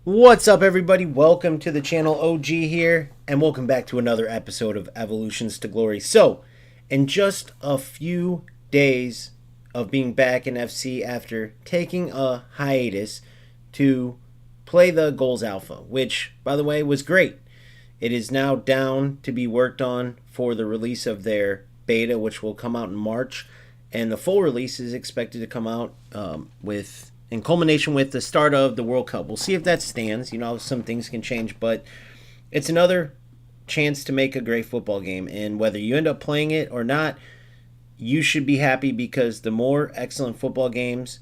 What's up, everybody? Welcome to the channel. OG here, and welcome back to another episode of Evolutions to Glory. So, in just a few days of being back in FC after taking a hiatus to play the Goals Alpha, which, by the way, was great. It is now down to be worked on for the release of their beta, which will come out in March, and the full release is expected to come out with in culmination with the start of the World Cup. We'll see if that stands. Some things can change, but it's another chance to make a great football game. And whether you end up playing it or not, you should be happy because the more excellent football games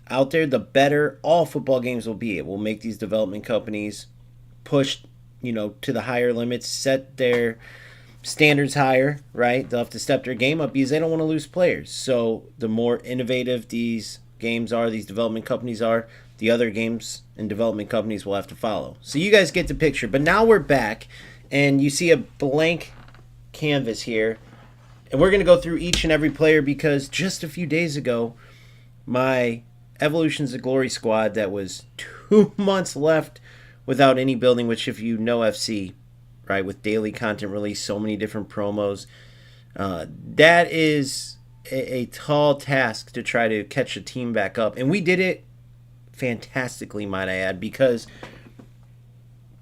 out there, the better all football games will be. It will make these development companies push, to the higher limits, set their standards higher, right? They'll have to step their game up because they don't want to lose players. So the more innovative these games are, these development companies are, the other games and development companies will have to follow. So you guys get the picture. But now we're back, and you see a blank canvas here. And we're going to go through each and every player because just a few days ago, my Evolutions of Glory squad that was 2 months left without any building, which if you know FC, right, with daily content release, so many different promos, that is a tall task to try to catch a team back up. And we did it fantastically, might I add, because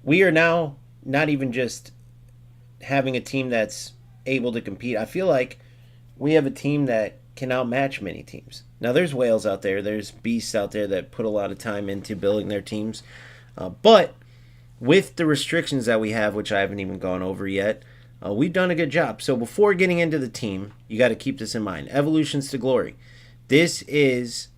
we are now not even just having a team that's able to compete. I feel like we have a team that can outmatch many teams. Now, there's whales out there. There's beasts out there that put a lot of time into building their teams. But with the restrictions that we have, which I haven't even gone over yet, we've done a good job. So before getting into the team, you got to keep this in mind. Evolutions to Glory. This is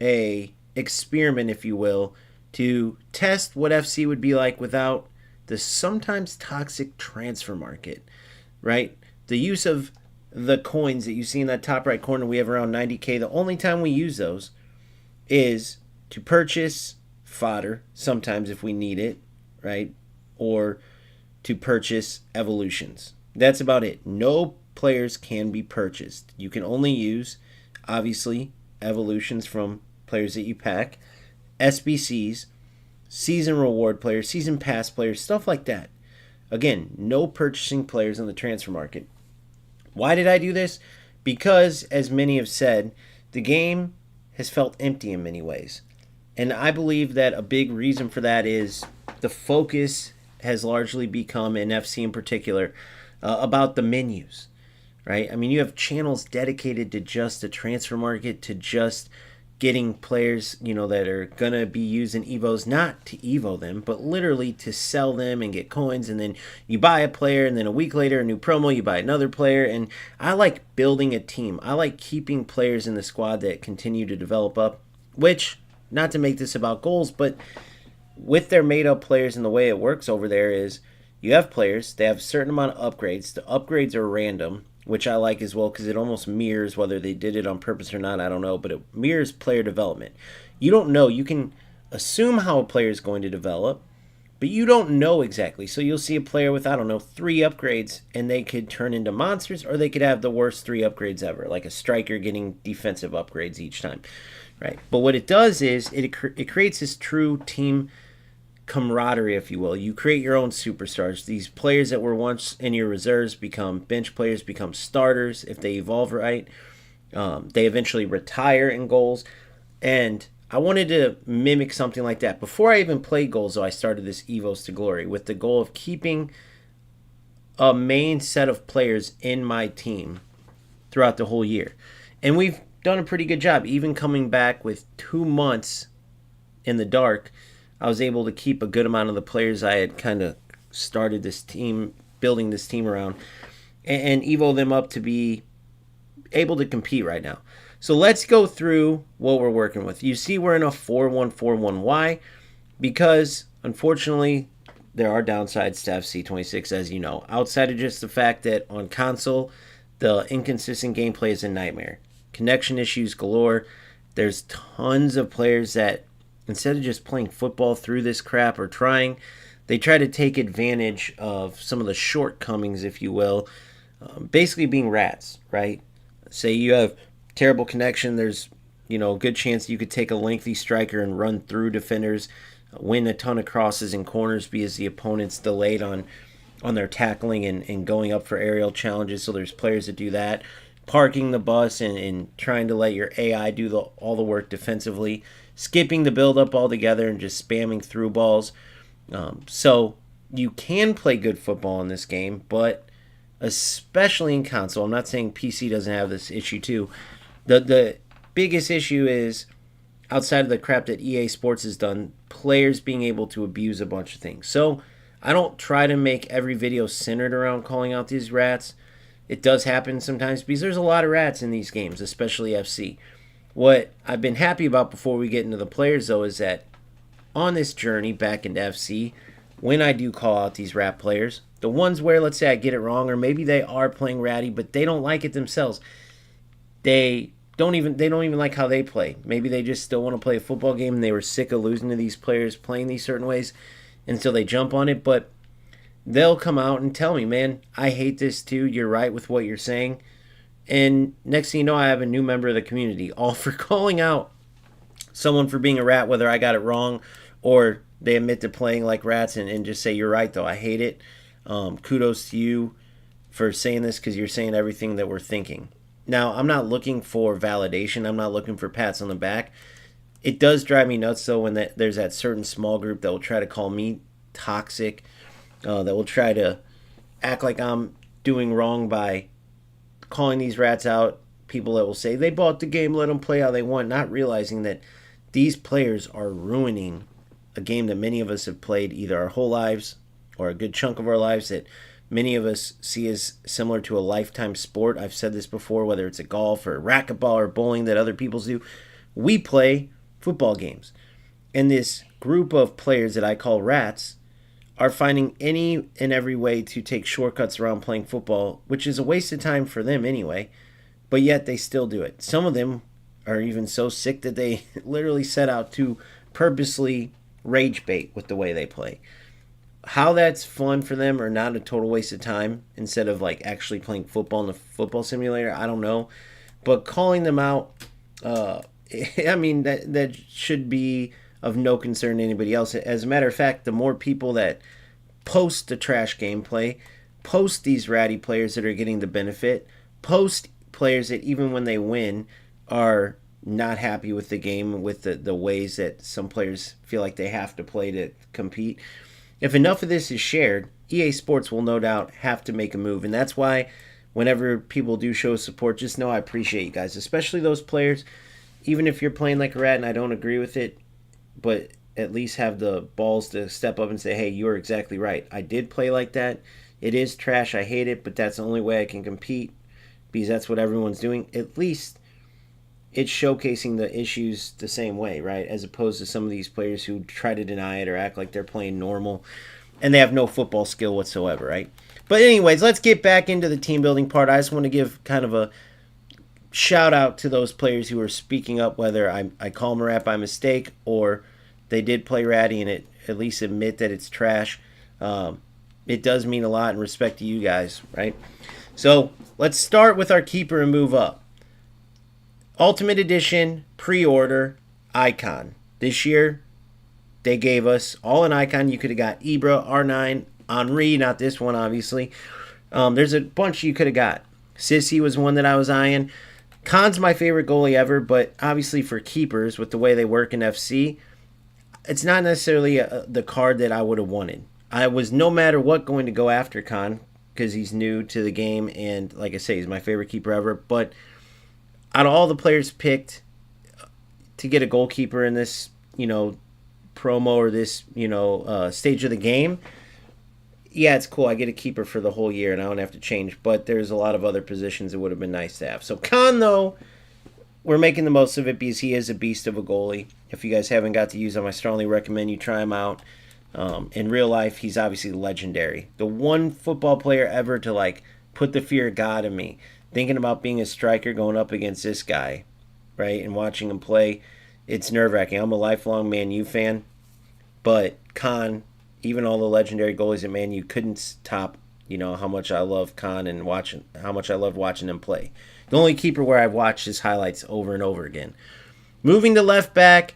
a experiment, if you will, to test what FC would be like without the sometimes toxic transfer market, right? The use of the coins that you see in that top right corner, we have around 90K. The only time we use those is to purchase fodder, sometimes if we need it, right? Or to purchase evolutions. That's about it. No players can be purchased. You can only use, obviously, evolutions from players that you pack, SBCs, season reward players, season pass players, stuff like that. Again, no purchasing players on the transfer market. Why did I do this? Because, as many have said, the game has felt empty in many ways. And I believe that a big reason for that is the focus has largely become, in FC in particular, about the menus, right? I mean, you have channels dedicated to just the transfer market, to just getting players, that are going to be used in Evos, not to Evo them, but literally to sell them and get coins. And then you buy a player, and then a week later, a new promo, you buy another player. And I like building a team. I like keeping players in the squad that continue to develop up, which, not to make this about goals, but with their made-up players and the way it works over there is you have players, they have a certain amount of upgrades. The upgrades are random, which I like as well because it almost mirrors, whether they did it on purpose or not, I don't know, but it mirrors player development. You don't know. You can assume how a player is going to develop, but you don't know exactly. So you'll see a player with, I don't know, 3 upgrades, and they could turn into monsters, or they could have the worst 3 upgrades ever, like a striker getting defensive upgrades each time, right? But what it does is it creates this true team camaraderie, if you will. You create your own superstars. These players that were once in your reserves become bench players, become starters if they evolve right. They eventually retire in goals. And I wanted to mimic something like that. Before I even played goals, though, I started this Evos to Glory with the goal of keeping a main set of players in my team throughout the whole year. And we've done a pretty good job. Even coming back with 2 months in the dark, I was able to keep a good amount of the players I had kind of started this team, building this team around, and evo them up to be able to compete right now. So let's go through what we're working with. You see we're in a 4-1-4-1. Why? Because, unfortunately, there are downsides to FC26, as you know. Outside of just the fact that on console, the inconsistent gameplay is a nightmare. Connection issues galore. There's tons of players that, instead of just playing football through this crap or trying, they try to take advantage of some of the shortcomings, if you will, basically being rats, right? Say you have terrible connection, there's a good chance you could take a lengthy striker and run through defenders. win a ton of crosses and corners because the opponent's delayed on their tackling and going up for aerial challenges. So there's players that do that. Parking the bus and trying to let your AI do all the work defensively. Skipping the build-up altogether and just spamming through balls. So you can play good football in this game, but especially in console, I'm not saying PC doesn't have this issue too. The biggest issue is, outside of the crap that EA Sports has done, players being able to abuse a bunch of things. So I don't try to make every video centered around calling out these rats. It does happen sometimes because there's a lot of rats in these games, especially FC. What I've been happy about before we get into the players, though, is that on this journey back into FC, when I do call out these rat players, the ones where, let's say, I get it wrong, or maybe they are playing ratty, but they don't like it themselves. They don't even like how they play. Maybe they just still want to play a football game and they were sick of losing to these players playing these certain ways, and so they jump on it. But they'll come out and tell me, man, I hate this too. You're right with what you're saying. And next thing you know, I have a new member of the community, all for calling out someone for being a rat, whether I got it wrong or they admit to playing like rats and just say, you're right, though, I hate it. Kudos to you for saying this because you're saying everything that we're thinking. Now, I'm not looking for validation. I'm not looking for pats on the back. It does drive me nuts, though, when there's that certain small group that will try to call me toxic, that will try to act like I'm doing wrong by calling these rats out. People that will say, they bought the game, let them play how they want, not realizing that these players are ruining a game that many of us have played either our whole lives or a good chunk of our lives, that many of us see as similar to a lifetime sport. I've said this before, whether it's a golf or racquetball or bowling that other people do. We play football games. And this group of players that I call rats are finding any and every way to take shortcuts around playing football, which is a waste of time for them anyway, but yet they still do it. Some of them are even so sick that they literally set out to purposely rage bait with the way they play. How that's fun for them or not a total waste of time instead of like actually playing football in the football simulator, I don't know. But calling them out, I mean, that should be of no concern to anybody else. As a matter of fact, the more people that post the trash gameplay, post these ratty players that are getting the benefit, post players that even when they win are not happy with the game, with the ways that some players feel like they have to play to compete. If enough of this is shared, EA Sports will no doubt have to make a move. And that's why whenever people do show support, just know I appreciate you guys, especially those players. Even if you're playing like a rat and I don't agree with it, but at least have the balls to step up and say, hey, you're exactly right. I did play like that. It is trash. I hate it, but that's the only way I can compete because that's what everyone's doing. At least it's showcasing the issues the same way, right? As opposed to some of these players who try to deny it or act like they're playing normal and they have no football skill whatsoever, right? But anyways, let's get back into the team building part. I just want to give kind of a shout out to those players who are speaking up, whether I call them a rat by mistake or they did play ratty and at least admit that it's trash. It does mean a lot in respect to you guys, right? So let's start with our keeper and move up. Ultimate Edition, pre-order, Icon. This year, they gave us all an Icon. You could have got Ibra, R9, Henry, not this one, obviously. There's a bunch you could have got. Sissy was one that I was eyeing. Khan's my favorite goalie ever, but obviously for keepers, with the way they work in FC, it's not necessarily the card that I would have wanted. I was, no matter what, going to go after Khan because he's new to the game, and like I say, he's my favorite keeper ever. But out of all the players picked to get a goalkeeper in this, promo or this, stage of the game, yeah, it's cool. I get a keeper for the whole year, and I don't have to change. But there's a lot of other positions that would have been nice to have. So Khan, though, we're making the most of it because he is a beast of a goalie. If you guys haven't got to use him, I strongly recommend you try him out. In real life, he's obviously legendary. The one football player ever to, put the fear of God in me. Thinking about being a striker going up against this guy, right, and watching him play, it's nerve-wracking. I'm a lifelong Man U fan, but Khan, even all the legendary goalies at Man U, couldn't top, how much I love Khan and how much I love watching him play. The only keeper where I've watched his highlights over and over again. Moving to left back,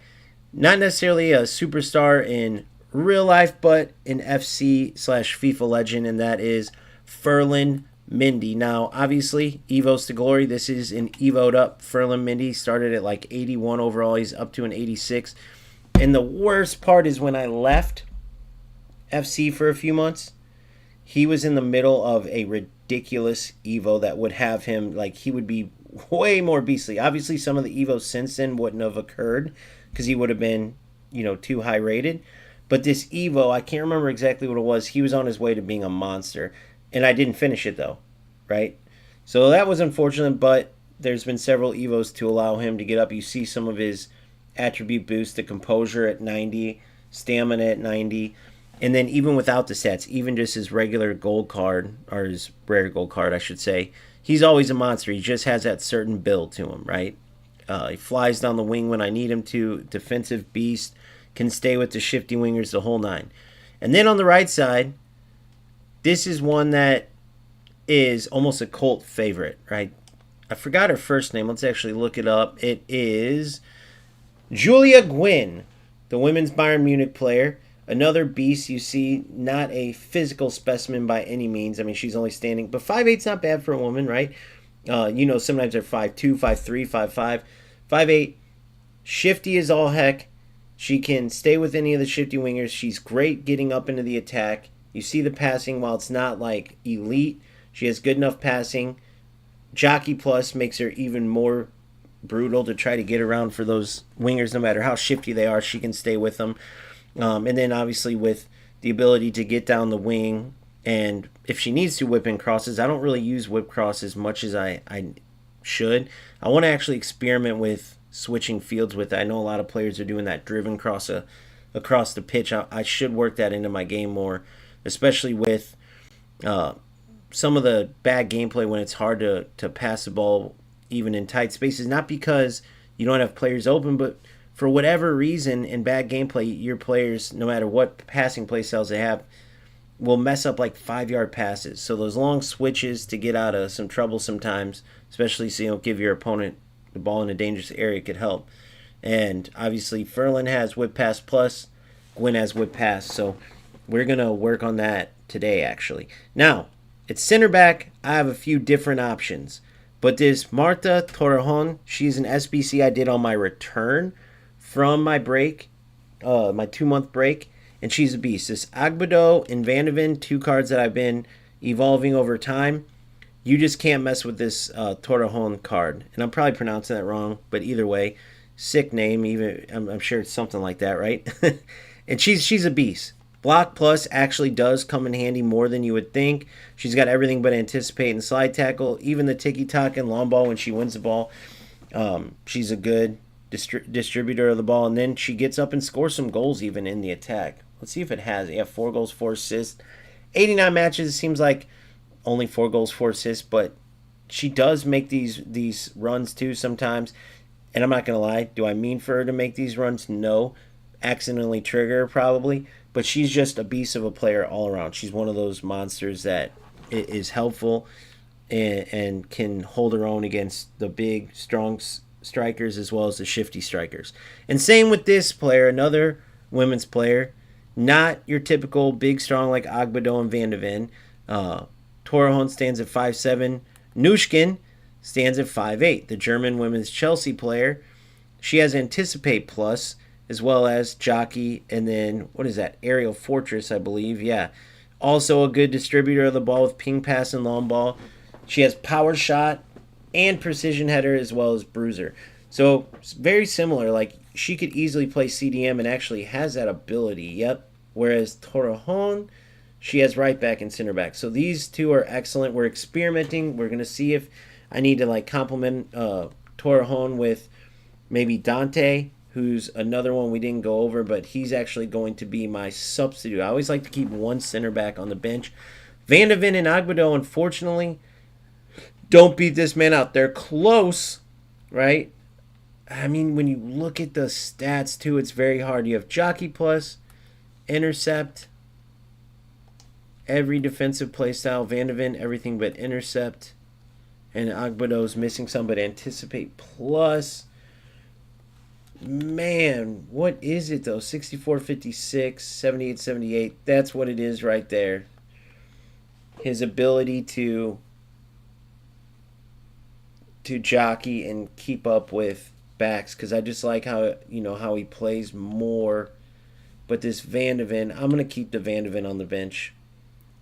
Not necessarily a superstar in real life, but an FC/FIFA legend, and that is Ferland Mindy. Now, obviously, Evos to Glory. This is an Evo'd up Ferland Mindy. Started at like 81 overall. He's up to an 86. And the worst part is when I left FC for a few months, he was in the middle of a ridiculous Evo that would have him, like, he would be way more beastly. Obviously, some of the Evos since then wouldn't have occurred because he would have been, too high rated. But this Evo, I can't remember exactly what it was. He was on his way to being a monster. And I didn't finish it, though, right? So that was unfortunate, but there's been several Evos to allow him to get up. You see some of his attribute boosts, the composure at 90, stamina at 90. And then even without the stats, even just his regular gold card, or his rare gold card, I should say, he's always a monster. He just has that certain build to him, right? He flies down the wing when I need him to. Defensive beast. Can stay with the shifty wingers the whole nine. And then on the right side, this is one that is almost a cult favorite, right? I forgot her first name. Let's actually look it up. It is Julia Gwynn, the women's Bayern Munich player. Another beast, you see, not a physical specimen by any means. I mean, she's only standing, but 5'8's not bad for a woman, right? Sometimes they're 5'2, 5'3, 5'5, 5'8. Shifty as all heck. She can stay with any of the shifty wingers. She's great getting up into the attack. You see the passing, while it's not like elite, she has good enough passing. Jockey Plus makes her even more brutal to try to get around for those wingers. No matter how shifty they are, she can stay with them. And then obviously with the ability to get down the wing, and if she needs to whip in crosses, I don't really use whip cross as much as I should. I want to actually experiment with switching fields with it. I know a lot of players are doing that driven cross across the pitch. I should work that into my game more, especially with some of the bad gameplay when it's hard to pass the ball even in tight spaces. Not because you don't have players open, but for whatever reason in bad gameplay, your players, no matter what passing play styles they have, will mess up like 5-yard passes. So those long switches to get out of some trouble sometimes, especially so you don't give your opponent the ball in a dangerous area, could help. And obviously Ferland has whip pass plus, Gwyn has whip pass, so we're going to work on that today actually. Now, at center back, I have a few different options. But this Marta Torrejon, she's an SBC I did on my return from my break, my 2-month break, and she's a beast. This Agbedo and Van de Ven, 2 cards that I've been evolving over time. You just can't mess with this Torrejon card. And I'm probably pronouncing that wrong, but either way, sick name. Even I'm sure it's something like that, right? And she's a beast. Block plus actually does come in handy more than you would think. She's got everything but anticipate and slide tackle. Even the tiki-taka and long ball when she wins the ball. She's a good distributor of the ball. And then she gets up and scores some goals even in the attack. Let's see if it has. Yeah, 4 goals, 4 assists. 89 matches, it seems like only 4 goals, 4 assists, but she does make these runs too sometimes. And I'm not going to lie, do I mean for her to make these runs? No. Accidentally trigger her probably, but she's just a beast of a player all around. She's one of those monsters that is helpful and can hold her own against the big, strong strikers as well as the shifty strikers. And same with this player, another women's player, not your typical big, strong like Agbedo and Van de Ven. Torrejon stands at 5'7". Nushkin stands at 5'8". The German women's Chelsea player, she has Anticipate Plus, as well as Jockey, and then, what is that, Aerial Fortress, I believe, yeah. Also a good distributor of the ball with ping pass and long ball. She has Power Shot and Precision Header as well as Bruiser. So, very similar, like, she could easily play CDM and actually has that ability, yep. Whereas Torrejon, she has right back and center back. So these two are excellent. We're experimenting. We're going to see if I need to, like, complement Torrejon with maybe Dante, who's another one we didn't go over, but he's actually going to be my substitute. I always like to keep one center back on the bench. Van de Ven and Agbedo, unfortunately, don't beat this man out. They're close, right? I mean, when you look at the stats, too, it's very hard. You have Jockey Plus, Intercept, every defensive playstyle. Van de Ven, everything but Intercept. And Agbedo's missing some, but Anticipate Plus. Man, what is it though? 64-56, 78-78. That's what it is right there. His ability to jockey and keep up with backs, because I just like how he plays more. But this Van de Ven, I'm gonna keep the Van de Ven on the bench,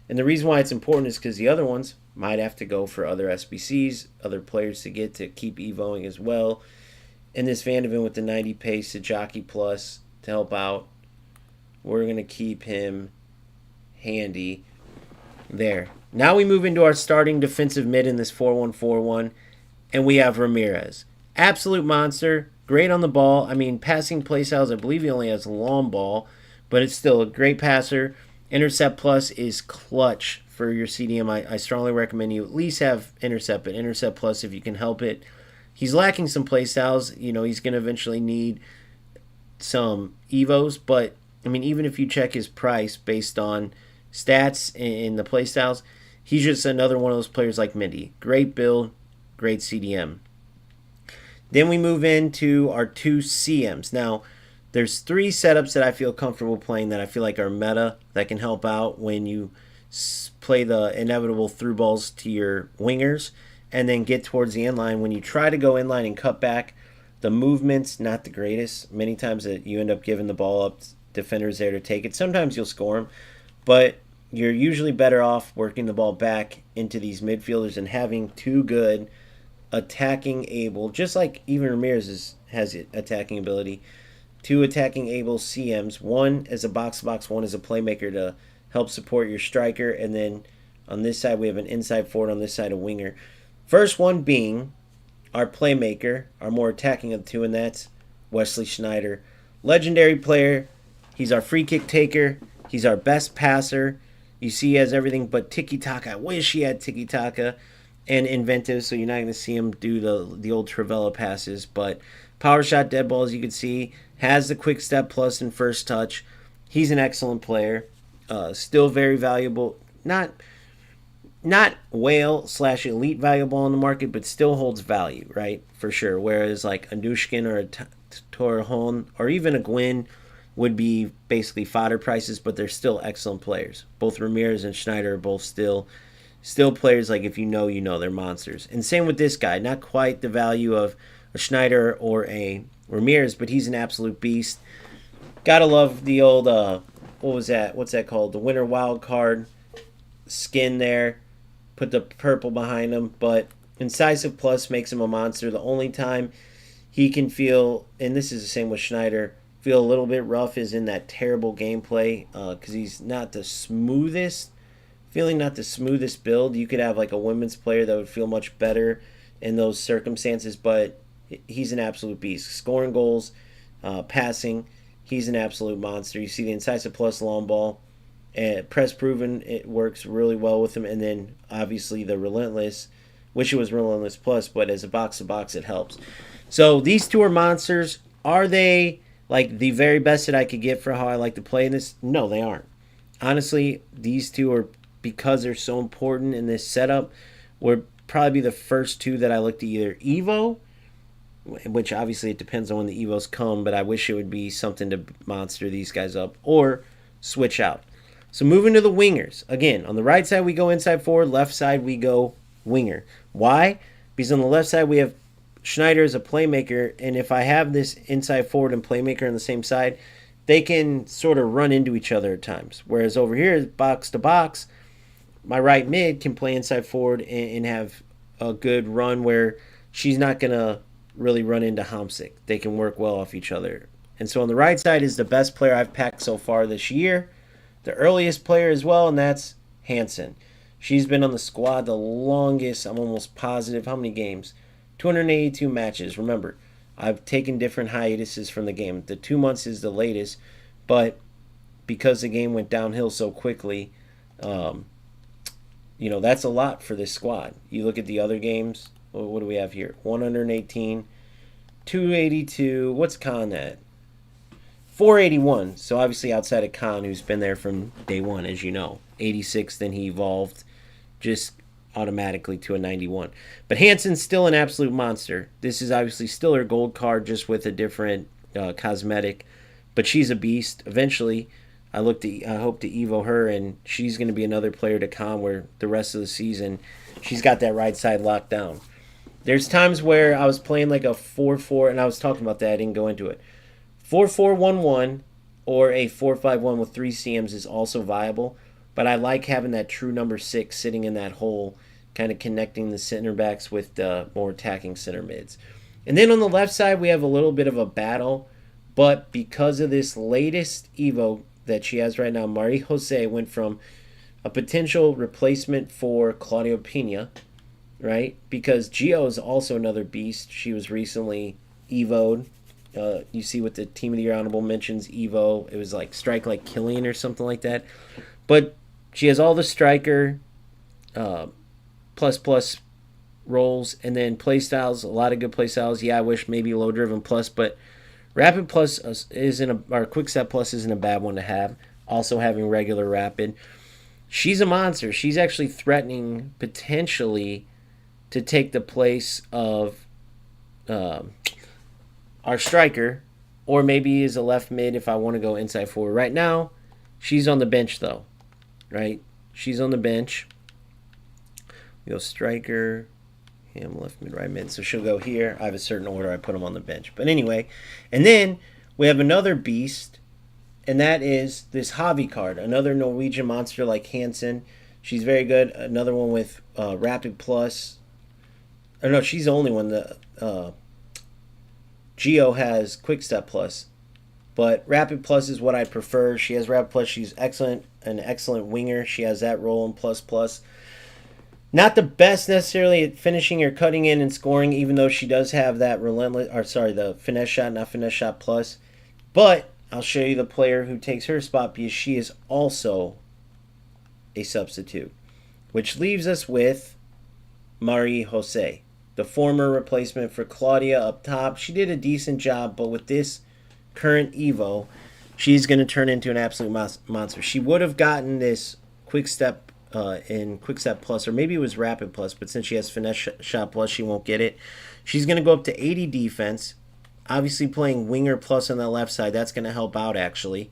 and the reason why it's important is because the other ones might have to go for other SBCs, other players to get to keep evoing as well. And this Van de Ven with the 90 pace to jockey plus to help out, we're gonna keep him handy there. Now we move into our starting defensive mid in this 4-1-4-1, and we have Ramirez. Absolute monster, great on the ball. I mean, passing play styles, I believe he only has a long ball, but it's still a great passer. Intercept plus is clutch for your CDM. I strongly recommend you at least have intercept, but intercept plus if you can help it. He's lacking some play styles. He's going to eventually need some evos, but I mean, even if you check his price based on stats in the play styles, he's just another one of those players like Mindy. Great build, great CDM. Then we move into our two CMs. Now, there's three setups that I feel comfortable playing that I feel like are meta that can help out when you play the inevitable through balls to your wingers and then get towards the end line. When you try to go in line and cut back, the movement's not the greatest. Many times that you end up giving the ball up, defenders there to take it. Sometimes you'll score them, but you're usually better off working the ball back into these midfielders and having two good attacking able, just like even Ramirez has attacking ability, two attacking able CMs, one as a box-to-box, one as a playmaker to help support your striker, and then on this side we have an inside forward, on this side a winger. First one being our playmaker, our more attacking of the two, and that's Wesley Sneijder. Legendary player. He's our free kick taker. He's our best passer. You see he has everything but tiki-taka. I wish he had tiki-taka and inventive, so you're not going to see him do the old Travella passes. But power shot, dead ball, as you can see, has the quick step plus and first touch. He's an excellent player. Still very valuable. Not whale/elite valuable on the market, but still holds value, right? For sure. Whereas like a Nushkin or a Torrejon or even a Gwyn would be basically fodder prices, but they're still excellent players. Both Ramirez and Sneijder are both still players, like if you know, they're monsters. And same with this guy. Not quite the value of a Sneijder or a Ramirez, but he's an absolute beast. Gotta love the old, what was that? What's that called? The winter wild card skin there. Put the purple behind him, but incisive plus makes him a monster. The only time he can feel, and this is the same with Sneijder, feel a little bit rough is in that terrible gameplay, because he's not the smoothest build. You could have like a women's player that would feel much better in those circumstances, but he's an absolute beast. Scoring goals, passing, he's an absolute monster. You see the incisive plus long ball, and press proven, it works really well with him. And then obviously the relentless, wish it was relentless plus, but as a box to box it helps. So these two are monsters. Are they like the very best that I could get for how I like to play in this? No, they aren't. Honestly, these two are, because they're so important in this setup, would probably be the first two that I look to either Evo, which obviously it depends on when the Evos come, but I wish it would be something to monster these guys up, or switch out. So moving to the wingers. Again, on the right side we go inside forward, left side we go winger. Why? Because on the left side we have Sneijder as a playmaker, and if I have this inside forward and playmaker on the same side, they can sort of run into each other at times. Whereas over here, box to box, my right mid can play inside forward and have a good run where she's not going to really run into Hamsik. They can work well off each other. And so on the right side is the best player I've packed so far this year. The earliest player as well, and that's Hansen. She's been on the squad the longest, I'm almost positive. How many games? 282 matches. Remember, I've taken different hiatuses from the game. The 2 months is the latest, but because the game went downhill so quickly, that's a lot for this squad. You look at the other games, what do we have here? 118, 282, what's Khan at? 481, so obviously outside of Khan, who's been there from day one, as you know. 86, then he evolved just automatically to a 91. But Hansen's still an absolute monster. This is obviously still her gold card, just with a different cosmetic, but she's a beast. Eventually, I hope to Evo her, and she's going to be another player to come where the rest of the season she's got that right side locked down. There's times where I was playing like a 4-4, and I was talking about that. I didn't go into it. 4-4-1-1 or a 4-5-1 with 3 CMs is also viable, but I like having that true number 6 sitting in that hole, kind of connecting the center backs with the more attacking center mids. And then on the left side, we have a little bit of a battle, but because of this latest Evo that she has right now, Marie Jose went from a potential replacement for Claudia Pina, right? Because Gio is also another beast. She was recently Evo'd. You see with the Team of the Year honorable mentions Evo, it was like Strike Like Killian or something like that. But she has all the striker plus roles, and then play styles, a lot of good play styles. Yeah, I wish maybe low driven plus, but rapid plus or quick step plus isn't a bad one to have. Also having regular rapid. She's a monster. She's actually threatening potentially to take the place of our striker, or maybe is a left mid if I want to go inside forward. Right now, she's on the bench though, right? She's on the bench. We go striker, him, left mid, right mid. So she'll go here. I have a certain order. I put them on the bench. But anyway, and then we have another beast, and that is this Javi card, another Norwegian monster like Hansen. She's very good. Another one with Rapid Plus. Or no, she's the only one that Gio has Quick Step Plus. But Rapid Plus is what I prefer. She has Rapid Plus. She's excellent, an excellent winger. She has that role in Plus Plus. Not the best necessarily at finishing or cutting in and scoring, even though she does have that the finesse shot, not finesse shot plus. But I'll show you the player who takes her spot because she is also a substitute. Which leaves us with Marie Jose, the former replacement for Claudia up top. She did a decent job, but with this current Evo, she's going to turn into an absolute monster. She would have gotten this quick step in quick step plus, or maybe it was rapid plus, but since she has finesse shot plus, she won't get it. She's going to go up to 80 defense. Obviously playing winger plus on the left side, that's going to help out actually.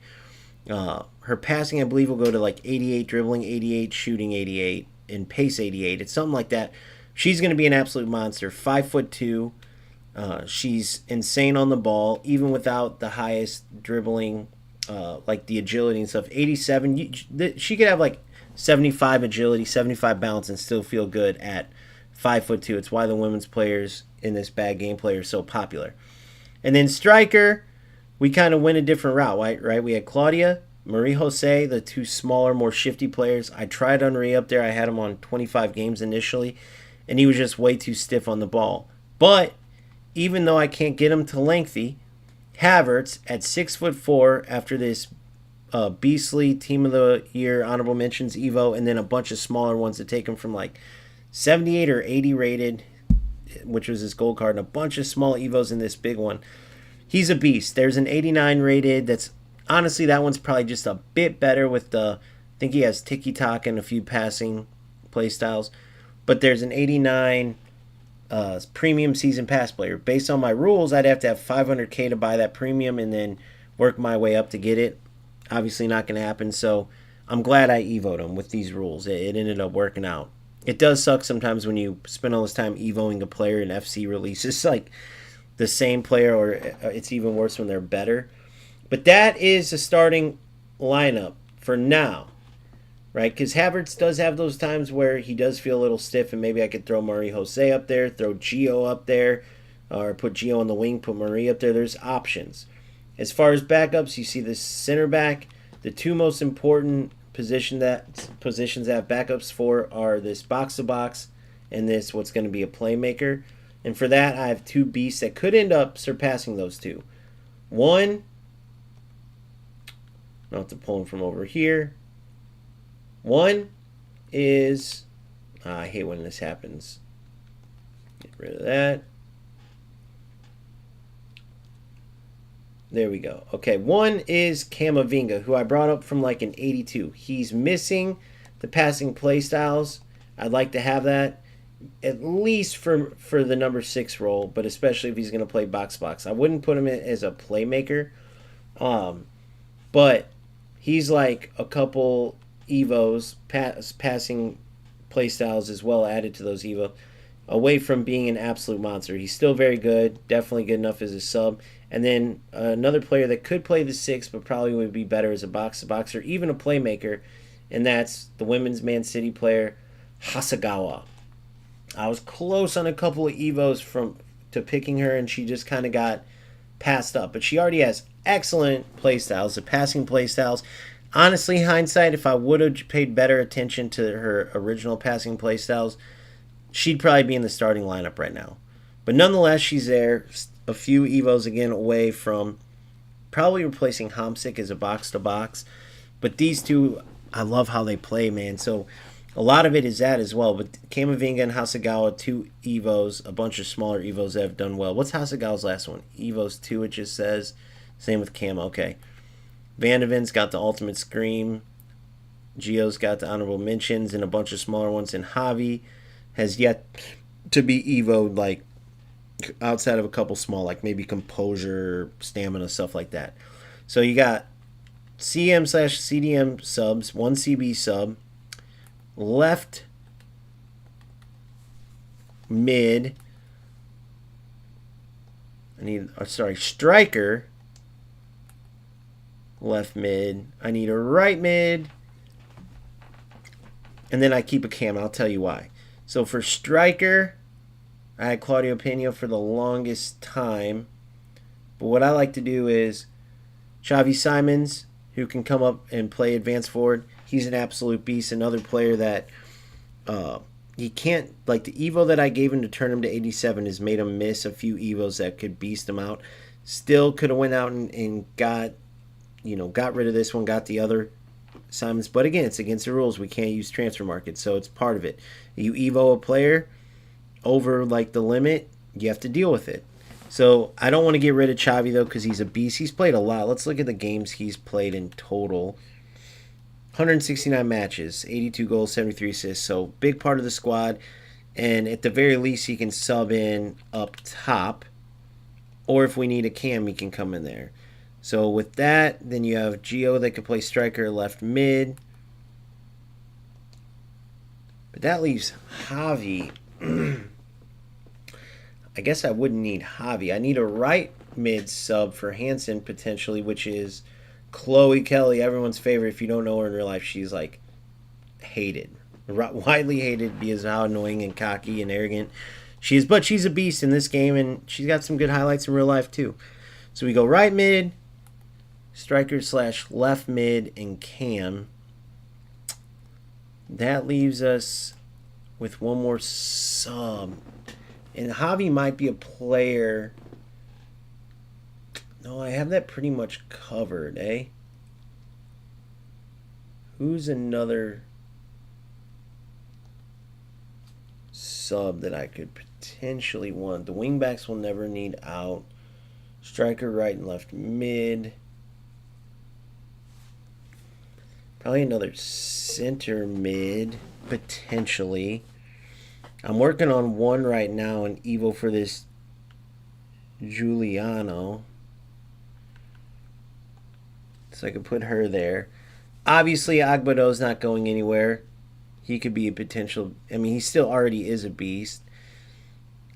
Her passing, I believe, will go to like 88, dribbling 88, shooting 88, and pace 88. It's something like that. She's going to be an absolute monster. 5'2". She's insane on the ball, even without the highest dribbling, like the agility and stuff. 87. She could have like 75 agility, 75 balance, and still feel good at 5'2". It's why the women's players in this bad gameplay are so popular. And then striker, we kind of went a different route, right? We had Claudia, Marie Jose, the two smaller, more shifty players. I tried Henri up there. I had him on 25 games initially, and he was just way too stiff on the ball. But even though I can't get him to lengthy, Havertz at 6'4" after this beastly Team of the Year honorable mentions Evo, and then a bunch of smaller ones that take him from like 78 or 80 rated, which was his gold card, and a bunch of small Evos in this big one. He's a beast. There's an 89 rated that's, honestly, that one's probably just a bit better with the, I think he has tiki-taka and a few passing play styles. But there's an 89 premium season pass player. Based on my rules, I'd have to have 500K to buy that premium and then work my way up to get it. Obviously not going to happen, so I'm glad I Evo'd him with these rules. It ended up working out. It does suck sometimes when you spend all this time Evoing a player in FC releases like the same player, or it's even worse when they're better. But that is the starting lineup for now, right? Because Havertz does have those times where he does feel a little stiff, and maybe I could throw Marie Jose up there, throw Gio up there, or put Gio on the wing, put Marie up there. There's options. As far as backups, you see the center back. The two most important positions that have backups for are this box-to-box and this what's going to be a playmaker. And for that, I have two beasts that could end up surpassing those two. One, I'll have to pull them from over here. One is, I hate when this happens. Get rid of that. There we go. Okay, one is Camavinga, who I brought up from like an 82. He's missing the passing play styles. I'd like to have that. at least for the number 6 role, but especially if he's going to play box box. I wouldn't put him in as a playmaker, but he's like a couple Evos, passing playstyles as well added to those Evo, away from being an absolute monster. He's still very good, definitely good enough as a sub. And then another player that could play the 6, but probably would be better as a box-to-box or even a playmaker, and that's the women's Man City player, Hasegawa. I was close on a couple of Evos to picking her, and she just kind of got passed up. But she already has excellent playstyles, the passing playstyles. Honestly, hindsight, if I would have paid better attention to her original passing playstyles, she'd probably be in the starting lineup right now. But nonetheless, she's there. A few Evos again away from probably replacing Homsick as a box-to-box. But these two, I love how they play, man. So a lot of it is that as well. But Kamavinga and Hasegawa, 2 Evos, a bunch of smaller Evos that have done well. What's Hasegawa's last one? Evos 2, it just says. Same with Cam. Okay. Vandeven's got the ultimate scream. Gio's got the honorable mentions and a bunch of smaller ones. And Javi has yet to be Evo'd, like, outside of a couple small, like maybe composure, stamina, stuff like that. So you got CM/CDM subs, 1 CB sub, left mid. Striker. Left mid. I need a right mid. And then I keep a cam. I'll tell you why. So for striker, I had Claudio Pena for the longest time. But what I like to do is Xavi Simons, who can come up and play advanced forward. He's an absolute beast. Another player that he can't, like the Evo that I gave him to turn him to 87 has made him miss a few Evos that could beast him out. Still could have went out and got rid of this one, got the other Simons. But again, it's against the rules. We can't use transfer market, so it's part of it. You Evo a player over like the limit, you have to deal with it. So I don't want to get rid of Xavi though because he's a beast. He's played a lot. Let's look at the games he's played in total. 169 matches, 82 goals, 73 assists. So big part of the squad. And at the very least, he can sub in up top. Or if we need a cam, he can come in there. So with that, then you have Gio that could play striker left mid. But that leaves Javi. I guess I wouldn't need Javi. I need a right mid sub for Hansen potentially, which is Chloe Kelly, everyone's favorite. If you don't know her in real life, she's like hated. Widely hated because of how annoying and cocky and arrogant she is. But she's a beast in this game, and she's got some good highlights in real life too. So we go right mid, striker / left mid, and cam. That leaves us with one more sub. And Javi might be a player. No, I have that pretty much covered, eh? Who's another sub that I could potentially want? The wingbacks will never need out. Striker right and left mid. Probably another center mid, potentially. I'm working on one right now, an Evo for this Giuliano. So I could put her there. Obviously, Agbado's not going anywhere. He could be a potential... I mean, he still already is a beast.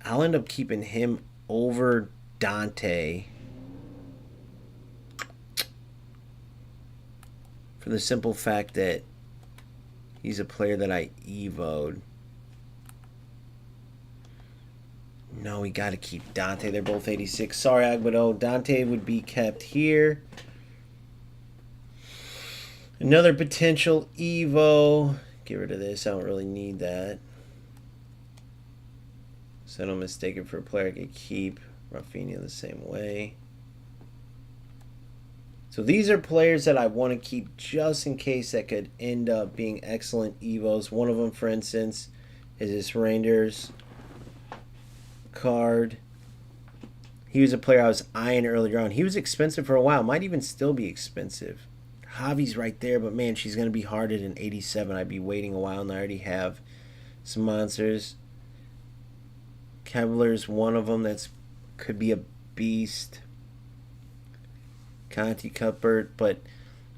I'll end up keeping him over Dante. For the simple fact that he's a player that I Evo'd. No, we got to keep Dante. They're both 86. Sorry, Agbado. Dante would be kept here. Another potential Evo. Get rid of this. I don't really need that. So I don't mistake it for a player I could keep. Rafinha the same way. So these are players that I want to keep just in case that could end up being excellent Evos. One of them, for instance, is this Rangers card. He was a player I was eyeing earlier on. He was expensive for a while. Might even still be expensive. Javi's right there, but man, she's going to be hard at an 87. I'd be waiting a while, and I already have some monsters. Kevlar's one of them that's could be a beast. Conti Cuthbert, but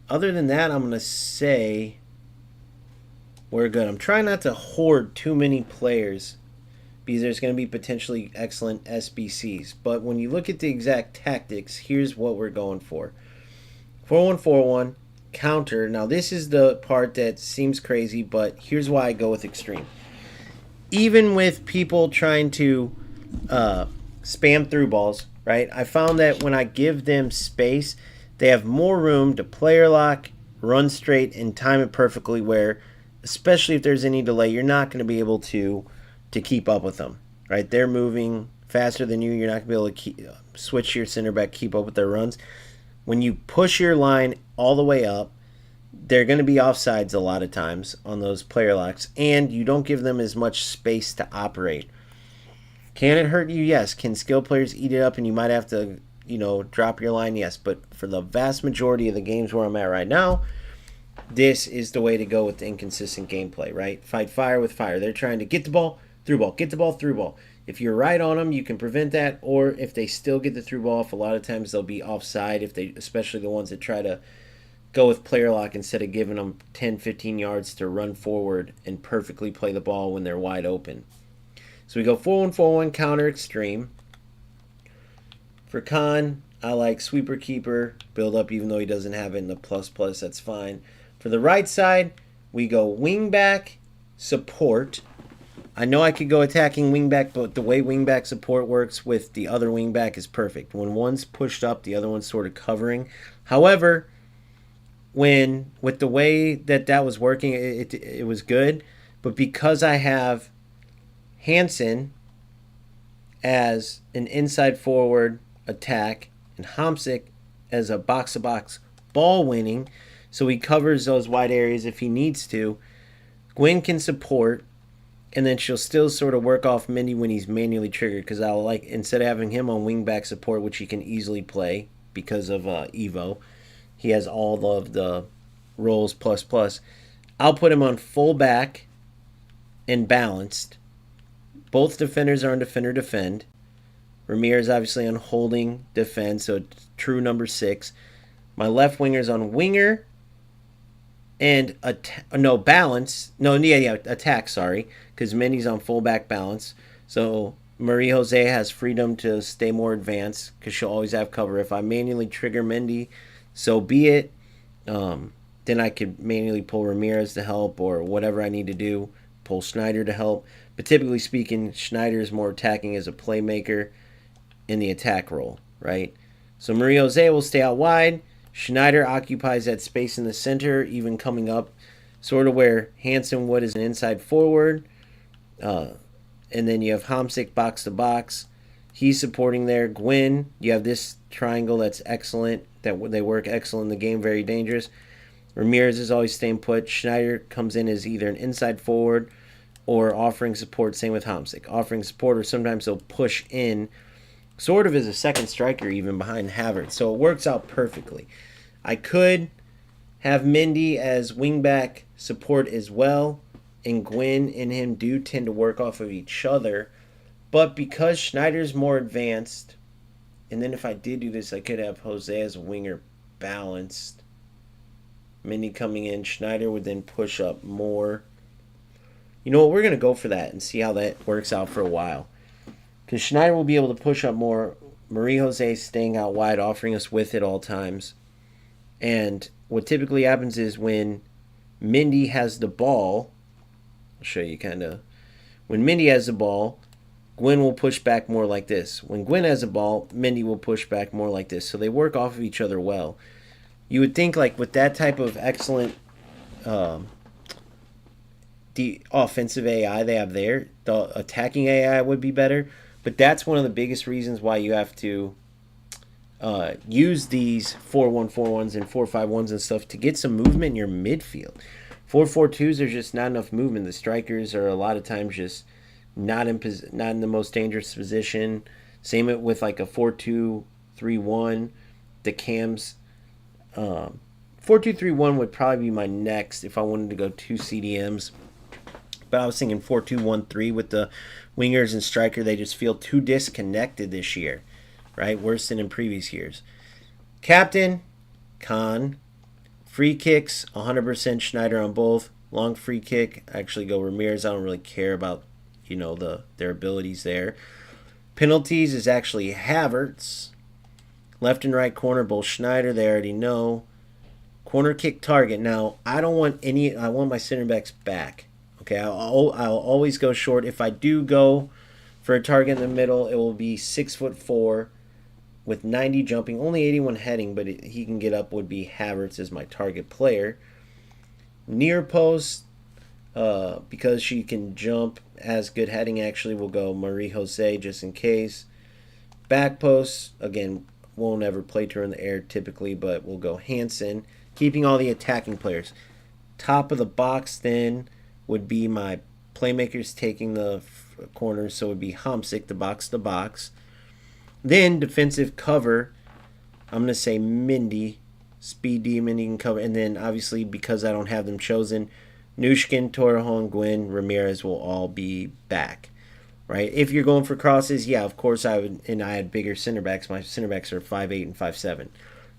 other than that, I'm going to say we're good. I'm trying not to hoard too many players because there's going to be potentially excellent SBCs. But when you look at the exact tactics, here's what we're going for. 4-1-4-1, counter. Now, this is the part that seems crazy, but here's why I go with extreme. Even with people trying to spam through balls, right? I found that when I give them space, they have more room to player lock, run straight, and time it perfectly where, especially if there's any delay, you're not going to be able to keep up with them, right? They're moving faster than you. You're not going to be able to switch your center back, keep up with their runs. When you push your line all the way up, they're going to be offsides a lot of times on those player locks, and you don't give them as much space to operate. Can it hurt you? Yes. Can skill players eat it up and you might have to, drop your line? Yes. But for the vast majority of the games where I'm at right now, this is the way to go with the inconsistent gameplay, right? Fight fire with fire. They're trying to get the ball, through ball, get the ball, through ball. If you're right on them, you can prevent that, or if they still get the through ball off, a lot of times they'll be offside, especially the ones that try to go with player lock instead of giving them 10, 15 yards to run forward and perfectly play the ball when they're wide open. So we go 4-1-4-1, counter, extreme. For Khan, I like sweeper, keeper, build up, even though he doesn't have it in the plus, that's fine. For the right side, we go wing back, support. I know I could go attacking wing back, but the way wing back support works with the other wing back is perfect. When one's pushed up, the other one's sort of covering. However, with the way that was working, it was good. But because I have Hansen as an inside forward attack and Homsick as a box-to-box ball winning, so he covers those wide areas if he needs to, Gwen can support, and then she'll still sort of work off Mindy when he's manually triggered, because I'll like, instead of having him on wing-back support, which he can easily play because of Evo, he has all of the roles plus. I'll put him on full-back and balanced. Both defenders are on defender defend. Ramirez obviously on holding defend, so true number 6. My left winger's on winger and attack, sorry, because Mindy's on fullback balance. So Marie Jose has freedom to stay more advanced because she'll always have cover. If I manually trigger Mindy, so be it. Then I could manually pull Ramirez to help or whatever I need to do, pull Schneider to help. But typically speaking, Schneider is more attacking as a playmaker in the attack role, right? So Marie Jose will stay out wide. Schneider occupies that space in the center, even coming up sort of where Hansen would as an inside forward. And then you have Homsick box to box. He's supporting there. Gwyn, you have this triangle that's excellent. That they work excellent in the game, very dangerous. Ramirez is always staying put. Schneider comes in as either an inside forward or offering support. Same with Homsick. Offering support, or sometimes he'll push in sort of as a second striker even behind Havertz. So it works out perfectly. I could have Mindy as wingback support as well, and Gwyn and him do tend to work off of each other. But because Schneider's more advanced, and then if I did do this, I could have Jose as a winger balanced. Mindy coming in, Schneider would then push up more. You know what, we're going to go for that and see how that works out for a while. Because Schneider will be able to push up more. Marie Jose staying out wide, offering us width at all times. And what typically happens is when Mindy has the ball, I'll show you kind of. When Mindy has the ball, Gwen will push back more like this. When Gwen has the ball, Mindy will push back more like this. So they work off of each other well. You would think like with that type of excellent the offensive AI they have there, the attacking AI would be better. But that's one of the biggest reasons why you have to use these 4-1-4-1s and 4-5-1s and stuff to get some movement in your midfield. 4-4-2s, there's just not enough movement. The strikers are a lot of times just not in the most dangerous position. Same with like a 4-2-3-1. The cams, 4-2-3-1 would probably be my next if I wanted to go 2 CDMs. But I was thinking 4-2-1-3 with the wingers and striker. They just feel too disconnected this year, right? Worse than in previous years. Captain, Khan. Free kicks, 100% Schneider on both. Long free kick, actually go Ramirez. I don't really care about, their abilities there. Penalties is actually Havertz. Left and right corner, both Schneider. They already know. Corner kick target. Now, I want my center backs back. Okay, I'll always go short. If I do go for a target in the middle, it will be 6'4" with 90 jumping, only 81 heading, but he can get up, would be Havertz as my target player. Near post, because she can jump, has good heading, actually, we'll go Marie Jose just in case. Back post, again, won't ever play to her in the air typically, but we'll go Hansen, keeping all the attacking players. Top of the box then would be my playmakers taking the corners, so it would be Hamsik, the box to box. Then defensive cover, I'm going to say Mindy, Speed Demon, he can cover. And then obviously because I don't have them chosen, Nushkin, Torrejon, Gwyn, Ramirez will all be back. Right? If you're going for crosses, yeah, of course I would. And I had bigger center backs. My center backs are 5'8" and 5'7".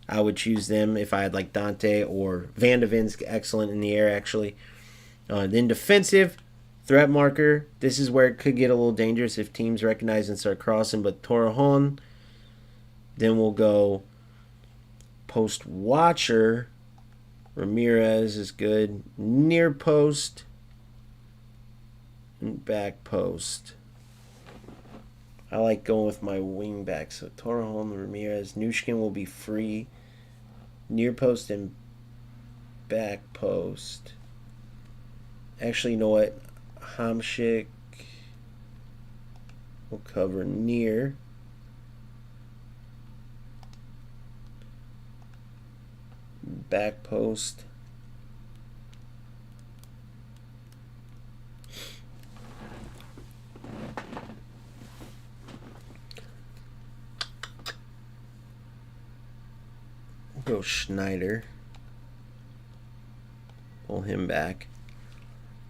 I would choose them if I had like Dante or Van de Ven's excellent in the air actually. Then defensive. Threat marker, this is where it could get a little dangerous if teams recognize and start crossing, but Torrejon. Then we'll go post watcher. Ramirez is good. Near post and back post. I like going with my wing back. So Torrejon, Ramirez, Nushkin will be free. Near post and back post. Actually, you know what? Hamsik will cover near. Back post. We'll go Schneider. Pull him back.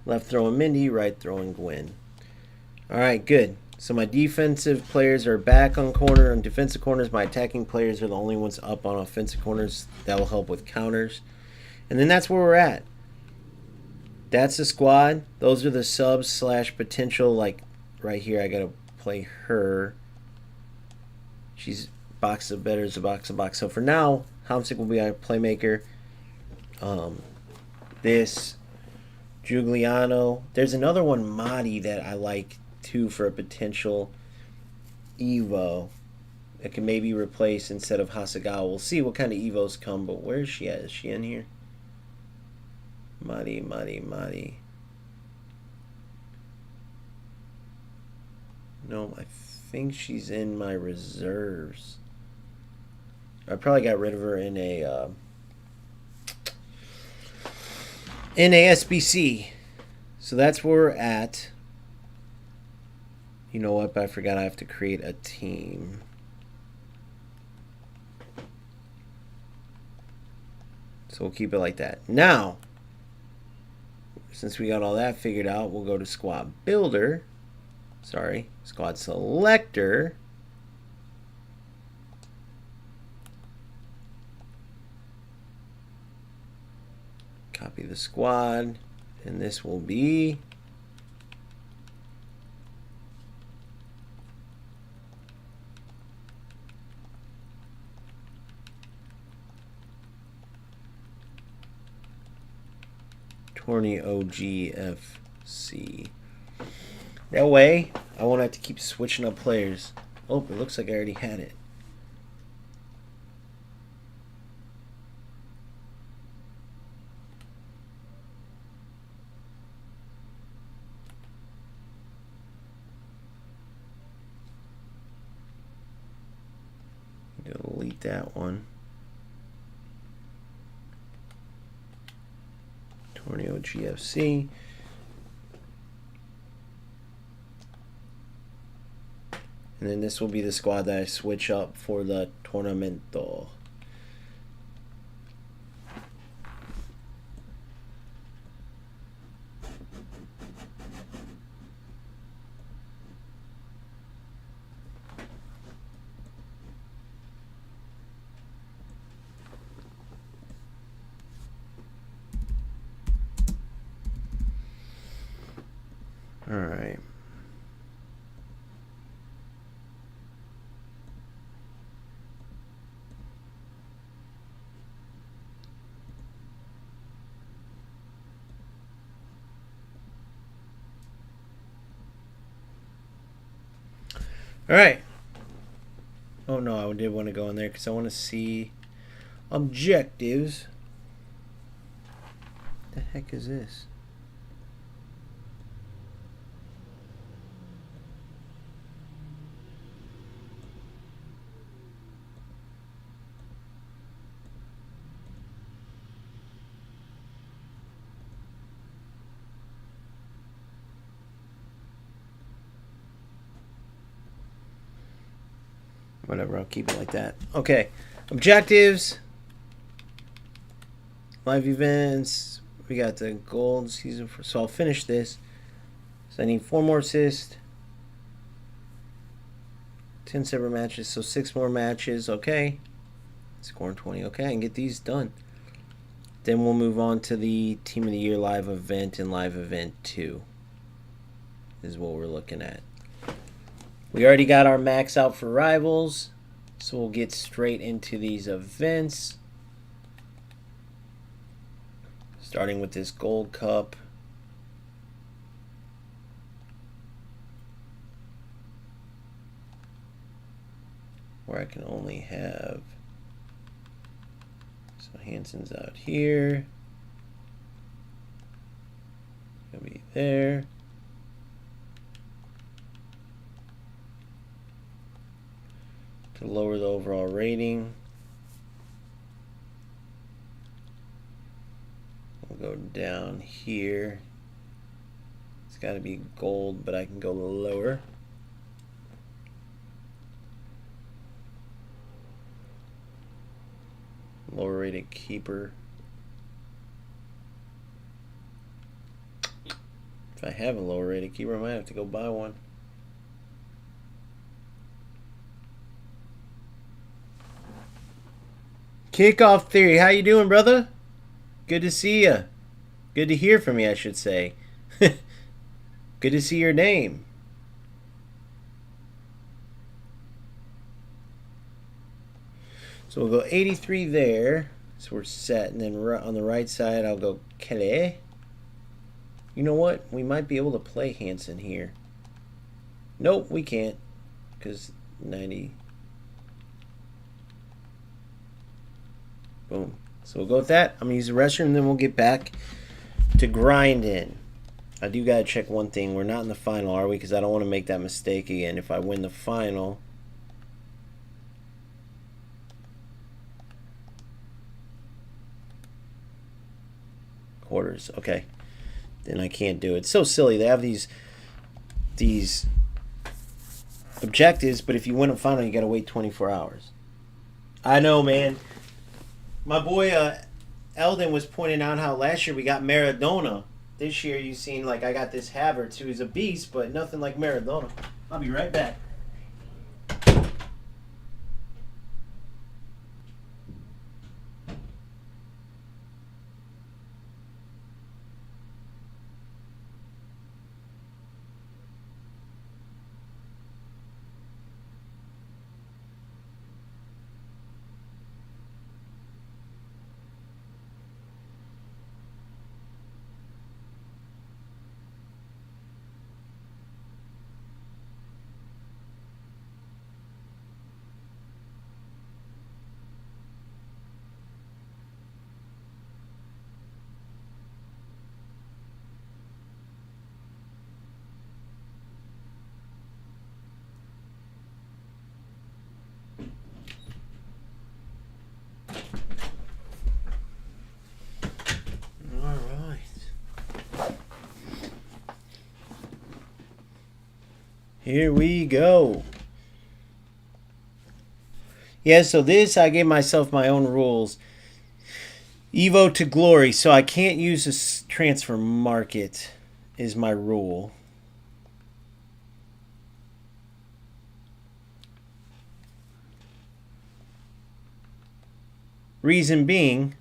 Left throwing Mindy, right throwing Gwyn. All right, good. So my defensive players are back on corner. On defensive corners, my attacking players are the only ones up on offensive corners. That will help with counters. And then that's where we're at. That's the squad. Those are the subs / potential. Like right here, I got to play her. She's box of better as a box of box. So for now, Hamsik will be our playmaker. This Giuliano. There's another one, Madi, that I like too for a potential Evo. It can maybe replace instead of Hasegawa. We'll see what kind of Evos come, but where is she at? Is she in here? Madi. No, I think she's in my reserves. I probably got rid of her in a SBC. So that's where we're at. You know what? I forgot I have to create a team. So we'll keep it like that. Now, since we got all that figured out, we'll go to Squad Builder. Sorry, Squad Selector. Copy the squad, and this will be Torney OGFC. That way, I won't have to keep switching up players. Oh, it looks like I already had it. Delete that one. Torneo GFC. And then this will be the squad that I switch up for the Tornamento. All right. All right. Oh no, I did want to go in there because I want to see objectives. What the heck is this? Whatever, I'll keep it like that. Okay. Objectives. Live events. We got the gold season for, so I'll finish this. So I need 4 more assists. 10 separate matches, so 6 more matches. Okay. Scoring 20. Okay, I can get these done. Then we'll move on to the Team of the Year live event and live event 2. Is what we're looking at. We already got our max out for rivals, so we'll get straight into these events. Starting with this Gold Cup. Where I can only have, so Hansen's out here. Gonna be there. To lower the overall rating, we'll go down here. It's got to be gold, but I can go lower. Lower rated keeper. If I have a lower rated keeper, I might have to go buy one. Kickoff Theory, how you doing, brother? Good to see you. Good to hear from you, I should say. Good to see your name. So we'll go 83 there. So we're set. And then on the right side, I'll go Kelly. You know what? We might be able to play Hansen here. Nope, we can't. Because 90... Boom. So we'll go with that. I'm going to use the restroom, and then we'll get back to grinding. I do got to check one thing. We're not in the final, are we? Because I don't want to make that mistake again. If I win the final... Quarters. Okay. Then I can't do it. It's so silly. They have these objectives, but if you win a final, you got to wait 24 hours. I know, man. My boy Eldon was pointing out how last year we got Maradona. This year you've seen, like, I got this Havertz who's a beast, but nothing like Maradona. I'll be right back. Here we go. Yeah, so this, I gave myself my own rules. Evo to glory, so I can't use this transfer market is my rule. Reason being,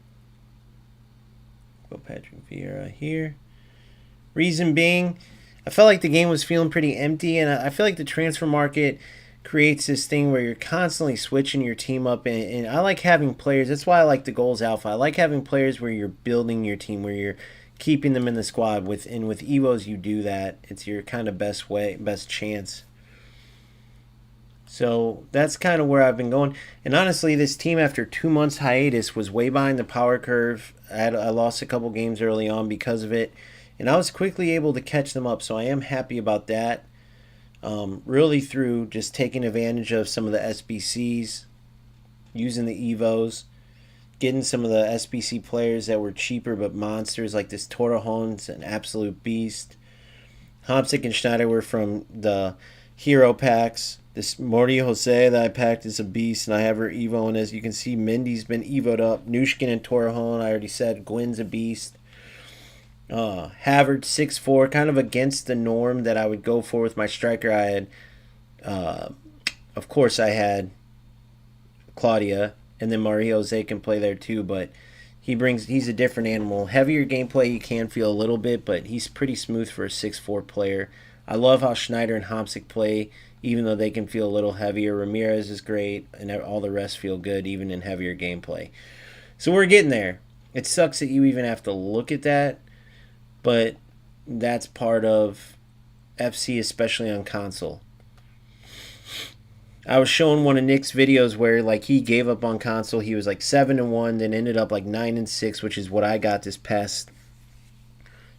go Patrick Vieira here. Reason being, I felt like the game was feeling pretty empty, and I feel like the transfer market creates this thing where you're constantly switching your team up, and I like having players. That's why I like the goals alpha. I like having players where you're building your team, where you're keeping them in the squad. With Evos, you do that. It's your kind of best chance. So that's kind of where I've been going. And honestly, this team after 2 months hiatus was way behind the power curve. I lost a couple games early on because of it, and I was quickly able to catch them up. So I am happy about that. Really through just taking advantage of some of the SBCs, using the Evos, getting some of the SBC players that were cheaper but monsters, like this Torrejon's an absolute beast. Homsick and Schneider were from the hero packs. This Morty Jose that I packed is a beast, and I have her Evo. And as you can see, Mindy's been Evo'd up. Nushkin and Torrejon, I already said. Gwen's a beast. Havertz 6'4", kind of against the norm that I would go for with my striker. I had, of course, I had Claudia, and then Mario Jose can play there too, but he's a different animal. Heavier gameplay you can feel a little bit, but he's pretty smooth for a 6'4" player. I love how Schneider and Homsick play, even though they can feel a little heavier. Ramirez is great, and all the rest feel good, even in heavier gameplay. So we're getting there. It sucks that you even have to look at that, but that's part of FC, especially on console. I was showing one of Nick's videos where like he gave up on console. He was like 7-1, then ended up like 9-6, which is what I got this past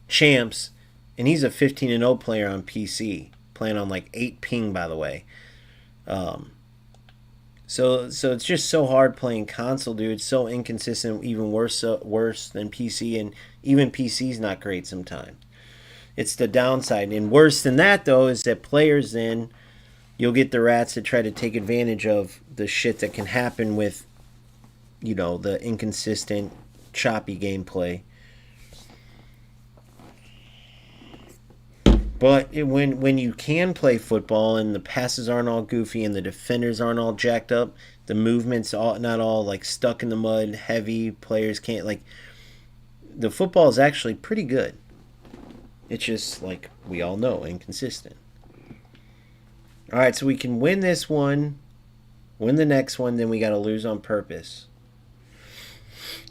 champs. And he's a 15-0 player on PC, playing on like 8 ping, by the way. So it's just so hard playing console, dude. It's so inconsistent, even worse than PC, and even PC's not great sometimes. It's the downside. And worse than that, though, is that players then, you'll get the rats that try to take advantage of the shit that can happen with, you know, the inconsistent, choppy gameplay. But when you can play football and the passes aren't all goofy and the defenders aren't all jacked up, the movements not all like stuck in the mud, heavy, players can't, like, the football is actually pretty good. It's just, like we all know, inconsistent. Alright, so we can win this one, win the next one, then we got to lose on purpose.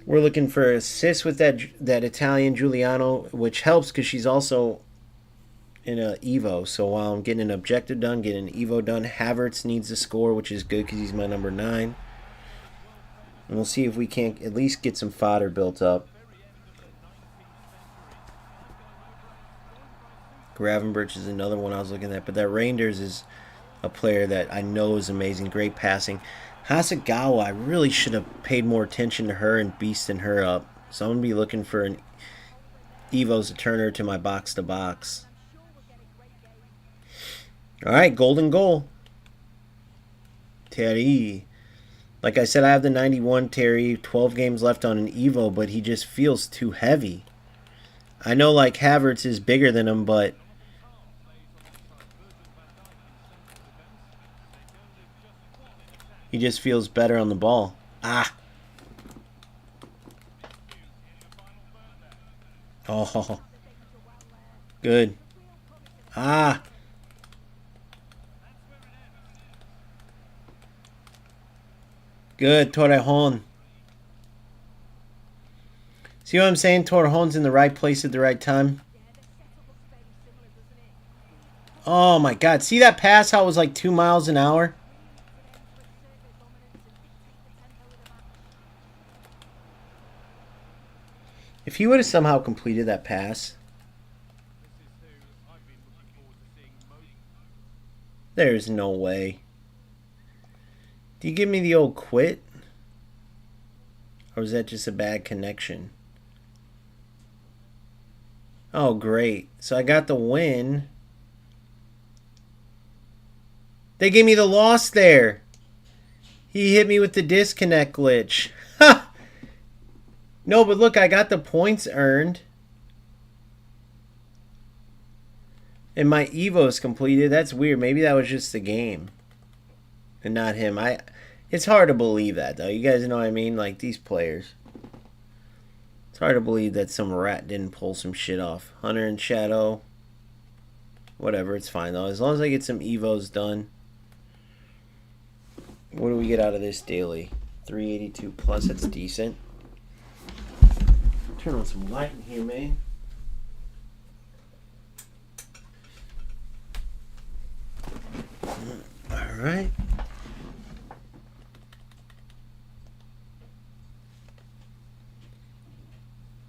We're looking for assists with that Italian Giuliano, which helps because she's also in a Evo. So while I'm getting an objective done, getting an Evo done, Havertz needs a score, which is good because he's my number 9. And we'll see if we can't at least get some fodder built up. Gravenberch is another one I was looking at, but that Reinders is a player that I know is amazing, great passing. Hasegawa, I really should have paid more attention to her and beasting her up. So I'm going to be looking for an Evos to turn her to my box-to-box. Alright, golden goal. Terry. Like I said, I have the 91 Terry, 12 games left on an Evo, but he just feels too heavy. I know, like, Havertz is bigger than him, but he just feels better on the ball. Ah. Oh. Good. Ah. Good, Torrejon. See what I'm saying? Torrejon's in the right place at the right time. Oh my god. See that pass? How it was like 2 miles an hour? If he would have somehow completed that pass. There's no way. Do you give me the old quit? Or is that just a bad connection? Oh, great. So I got the win. They gave me the loss there. He hit me with the disconnect glitch. Ha! No, but look, I got the points earned. And my Evo's completed. That's weird. Maybe that was just the game. And not him. It's hard to believe that, though. You guys know what I mean? Like, these players. It's hard to believe that some rat didn't pull some shit off. Hunter and Shadow. Whatever, it's fine though. As long as I get some evos done. What do we get out of this daily? 382 plus, that's decent. Turn on some light in here, man. Alright.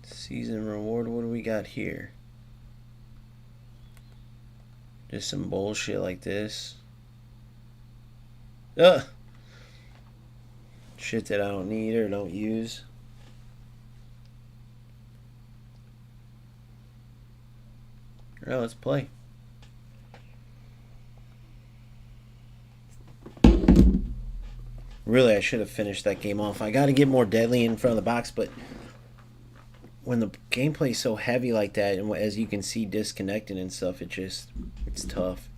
Season reward, what do we got here? Just some bullshit like this. Ugh! Shit that I don't need or don't use. Alright, let's play. Really, I should have finished that game off. I got to get more deadly in front of the box, but when the gameplay is so heavy like that, and as you can see disconnected and stuff, it's tough.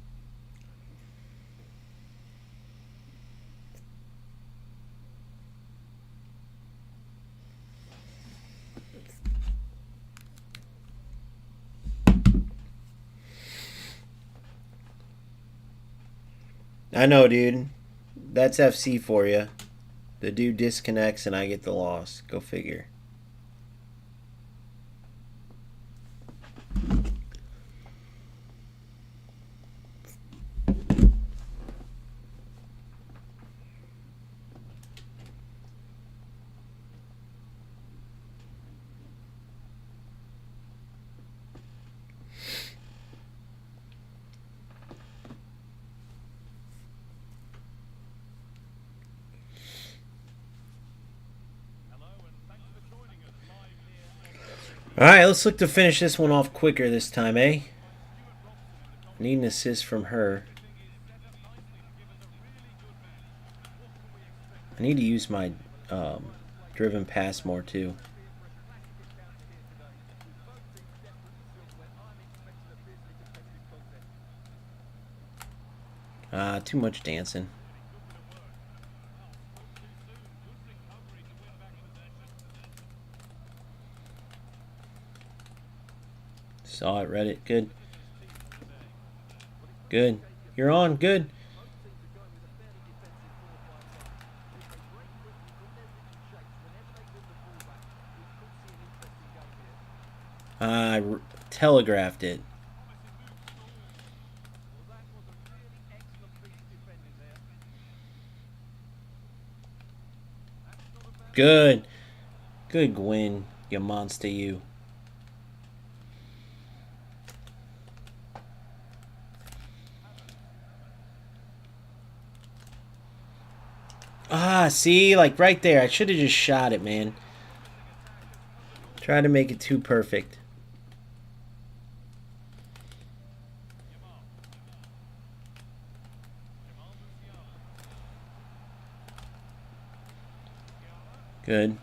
I know, dude. That's FC for you. The dude disconnects and I get the loss. Go figure. Alright, let's look to finish this one off quicker this time, eh? Need an assist from her. I need to use my driven pass more too. Too much dancing. Saw it, read it. Good. Good. You're on. Good. I telegraphed it. Good. Good, Gwen. You monster, you. See? Like right there. I should have just shot it, man. Try to make it too perfect. Good.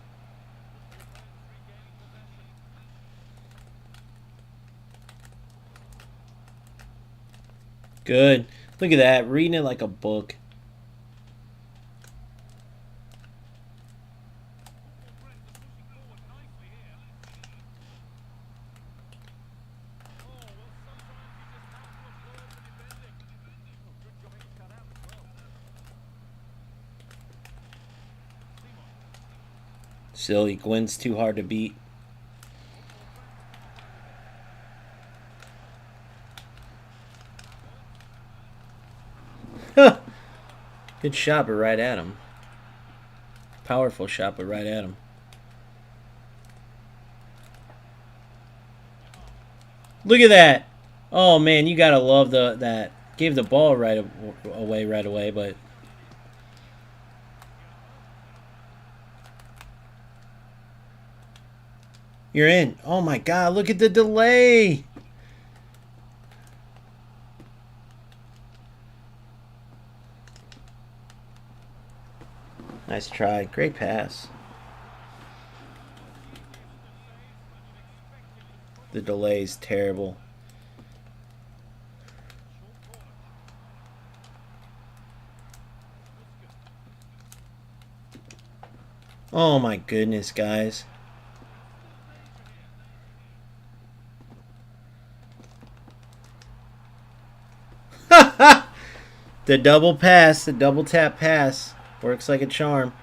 Good. Look at that. Reading it like a book. Silly. Gwen's too hard to beat. Good shot, but right at him. Powerful shot, but right at him. Look at that. Oh, man, you got to love that. Gave the ball right away, but... You're in. Oh, my God. Look at the delay. Nice try. Great pass. The delay is terrible. Oh, my goodness, guys. The double pass, the double tap pass works like a charm.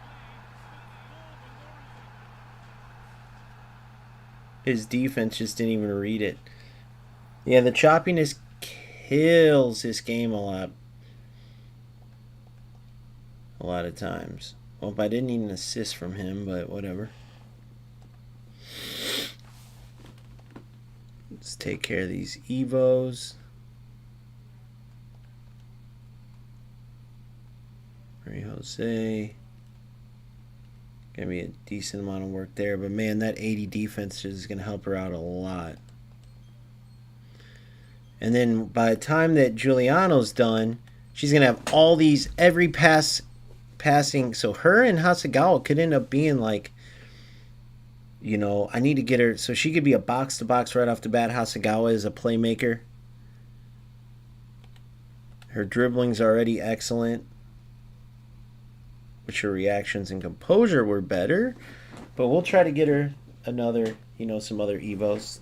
His defense just didn't even read it. Yeah, the choppiness kills his game a lot. A lot of times. Well, I didn't need an assist from him, but whatever. Let's take care of these Evos. Marie Jose. Gonna be a decent amount of work there, but man, that 80 defense is gonna help her out a lot. And then by the time that Giuliano's done, she's gonna have all these every passing. So her and Hasegawa could end up being like, you know, I need to get her so she could be a box to box right off the bat. Hasegawa is a playmaker. Her dribbling's already excellent. Which her reactions and composure were better. But we'll try to get her another, you know, some other Evos.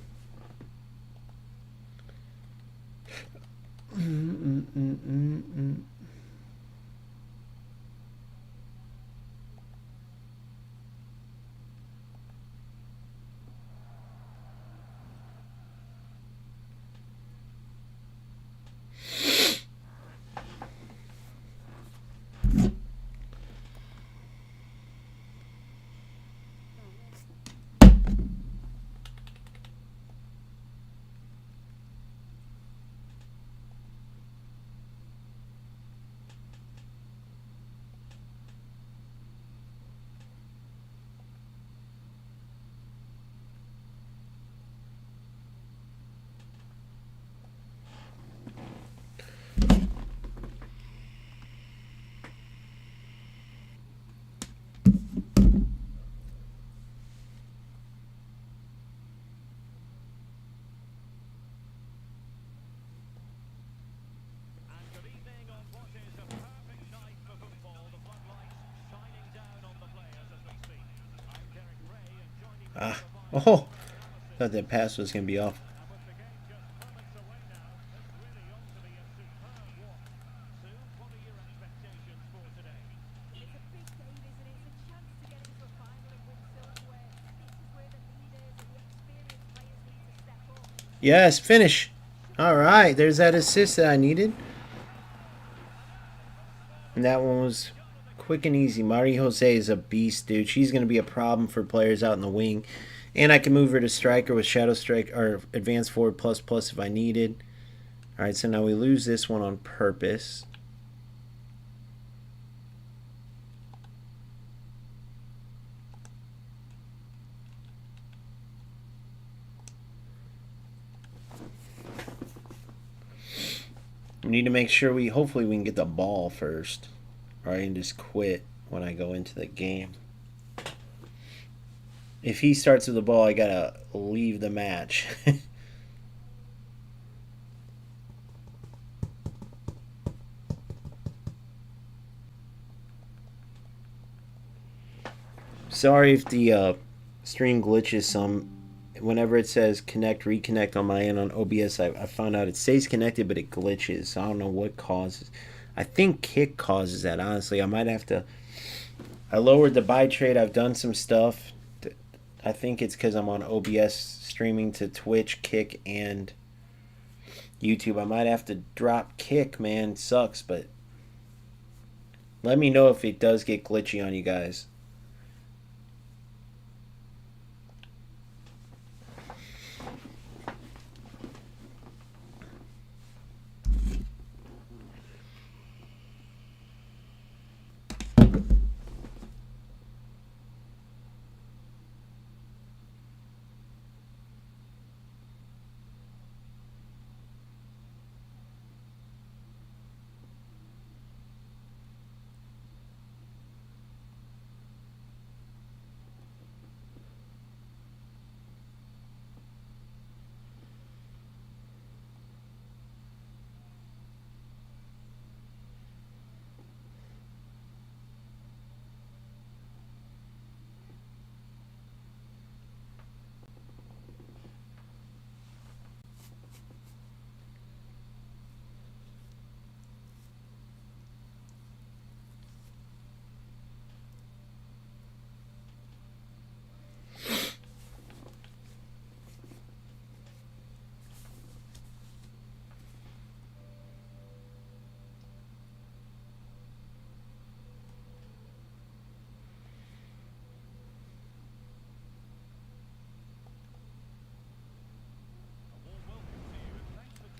Oh, thought that pass was going to be off. Yes, finish. All right, there's that assist that I needed. And that one was quick and easy. Marie Jose is a beast, dude. She's going to be a problem for players out in the wing. And I can move her to striker with Shadow Strike or Advanced Forward plus if I needed. All right, so now we lose this one on purpose. We need to make sure hopefully we can get the ball first. Or I can just quit when I go into the game. If he starts with the ball, I gotta leave the match. Sorry if the stream glitches some. Whenever it says connect, reconnect on my end on OBS, I found out it stays connected, but it glitches. So I don't know what causes. I think Kick causes that, honestly. I might have to. I lowered the buy trade. I've done some stuff. I think it's because I'm on OBS streaming to Twitch, Kick, and YouTube. I might have to drop Kick, man. It sucks, but let me know if it does get glitchy on you guys.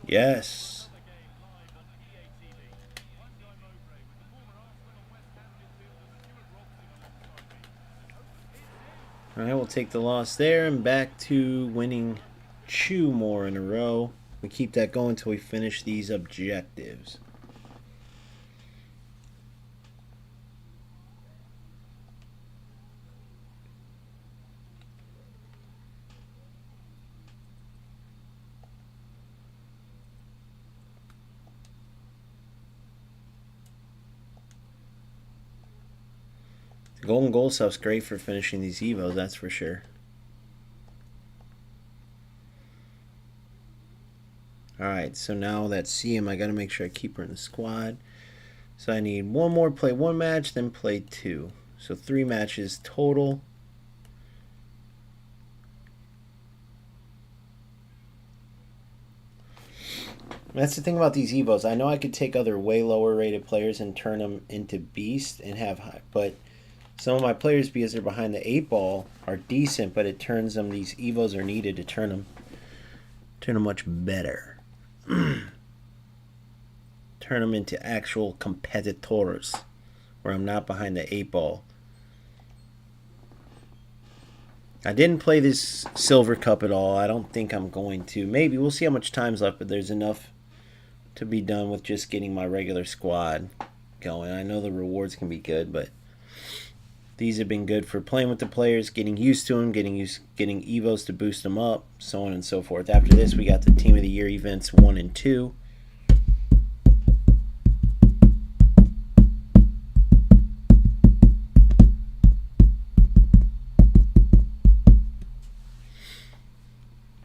Yes. All right, we'll take the loss there and back to winning 2 more in a row. We keep that going until we finish these objectives. The golden goal stuff's great for finishing these evos, that's for sure. Alright, so now that CM, I gotta make sure I keep her in the squad. So I need one more, play 1 match, then play 2. So 3 matches total. That's the thing about these evos. I know I could take other way lower rated players and turn them into beast and have high, but some of my players, because they're behind the 8 ball, are decent, but it turns them, these evos are needed to turn them much better. Turn them into actual competitors where I'm not behind the 8 ball. I didn't play this Silver Cup at all. I don't think I'm going to. Maybe. We'll see how much time's left, but there's enough to be done with just getting my regular squad going. I know the rewards can be good, but these have been good for playing with the players, getting used to them, getting evos to boost them up, so on and so forth. After this, we got the Team of the Year events 1 and 2.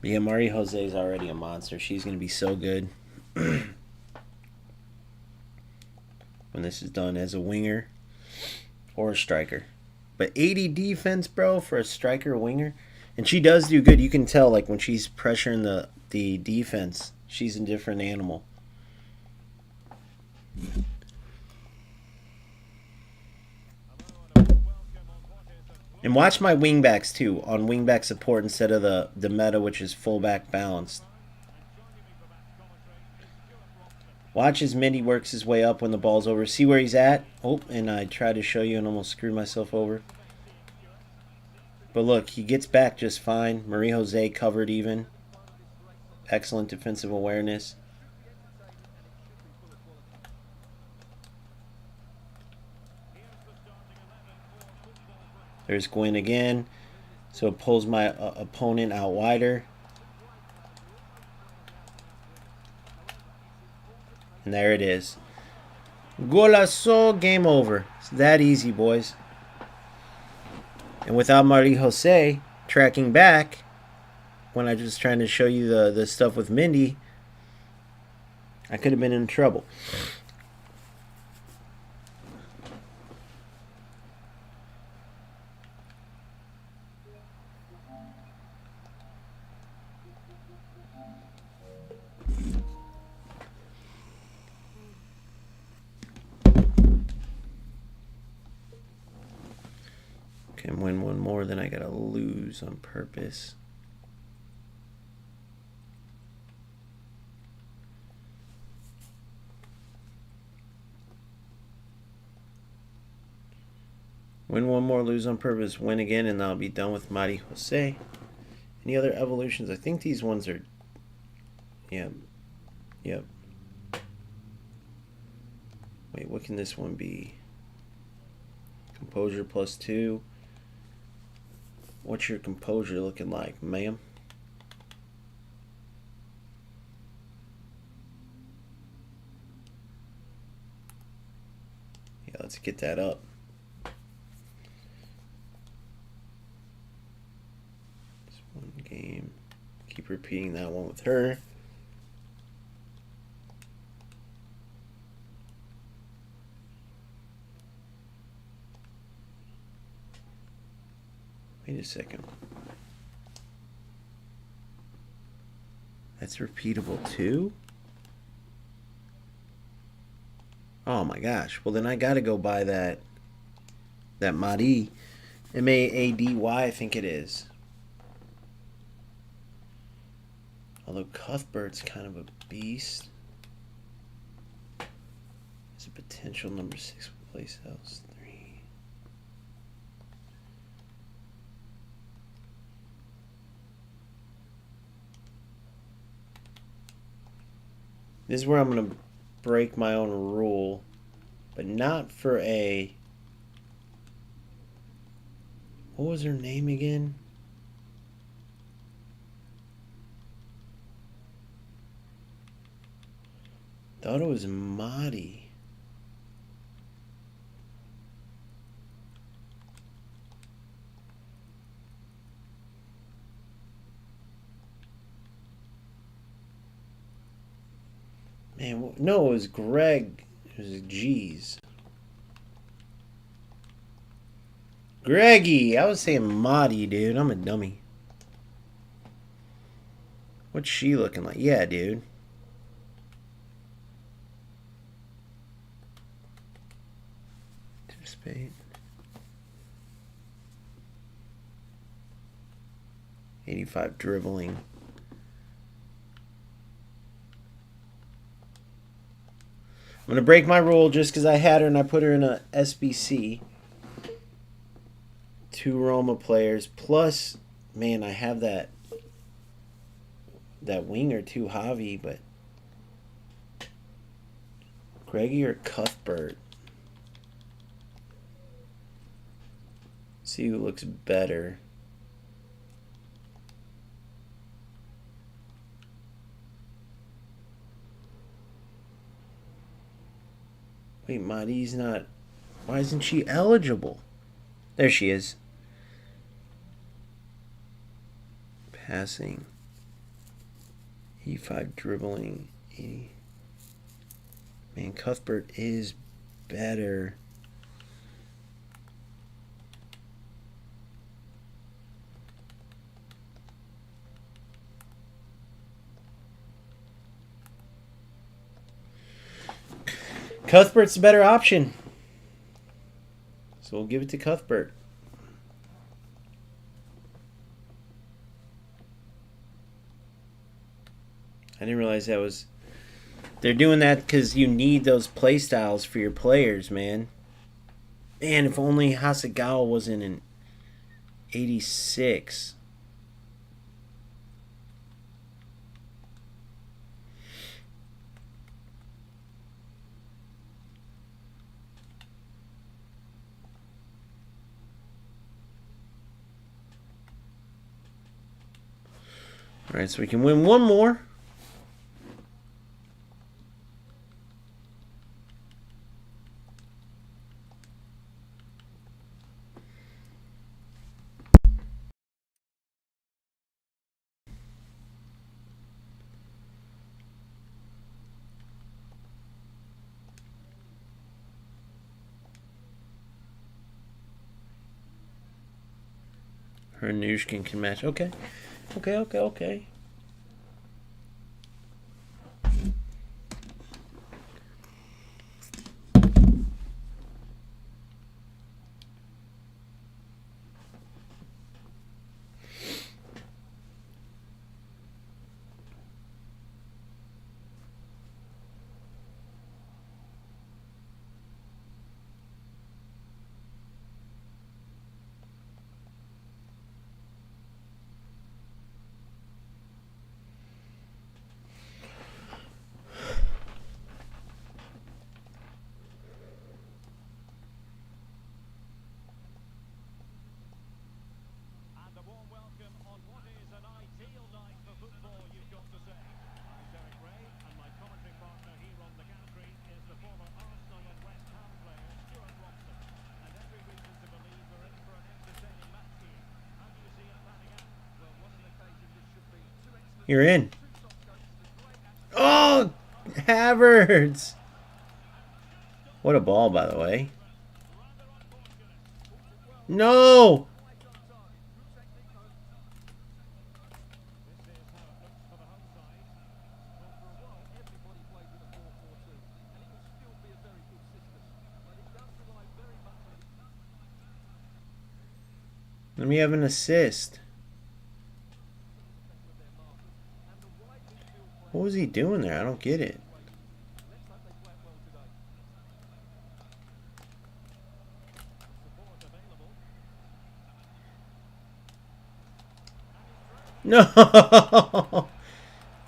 Yeah, Marie Jose is already a monster. She's going to be so good when this is done as a winger or a striker. But 80 defense, bro, for a striker winger. And she does do good. You can tell, like, when she's pressuring the defense, she's a different animal. And watch my wingbacks, too, on wingback support instead of the meta, which is fullback balanced. Watch as Mindy works his way up when the ball's over. See where he's at? Oh, and I tried to show you and almost screwed myself over. But look, he gets back just fine. Marie Jose covered even. Excellent defensive awareness. There's Gwen again. So it pulls my opponent out wider. And there it is. Golazo, game over. It's that easy, boys. And without Marie Jose tracking back, when I was just trying to show you the stuff with Mindy, I could have been in trouble. Can win one more, then I gotta lose on purpose. Win one more, lose on purpose, win again, and I'll be done with Marie Jose. Any other evolutions? I think these ones are... Yep. Wait, what can this one be? Composure +2. What's your composure looking like, ma'am? Yeah, let's get that up. Just one game. Keep repeating that one with her. Wait a second. That's repeatable too? Oh my gosh. Well, then I gotta go buy that Maadi. M-A-A-D-Y, I think it is. Although Cuthbert's kind of a beast. There's a potential number 6 replace those 3. This is where I'm going to break my own rule, but not for a... What was her name again? Thought it was Mahdi. Man, no, it was Greg. It was G's. Greggy! I was saying Mahdi, dude. I'm a dummy. What's she looking like? Yeah, dude. Spade. 85 dribbling. I'm going to break my rule just because I had her and I put her in a SBC. 2 Roma players. Plus, man, I have that winger too, Javi, but Greggy or Cuthbert? See who looks better. Wait, Mahdi's not... Why isn't she eligible? There she is. Passing. 85 dribbling. 80. Man, Cuthbert is better. Cuthbert's the better option. So we'll give it to Cuthbert. I didn't realize that was... They're doing that because you need those play styles for your players, man. Man, if only Hasegawa wasn't in 86. All right, so we can win one more. Her and Nushkin can match. Okay. Okay. You're in. Oh, Havertz. What a ball, by the way. No. Let me have an assist. What was he doing there? I don't get it. No!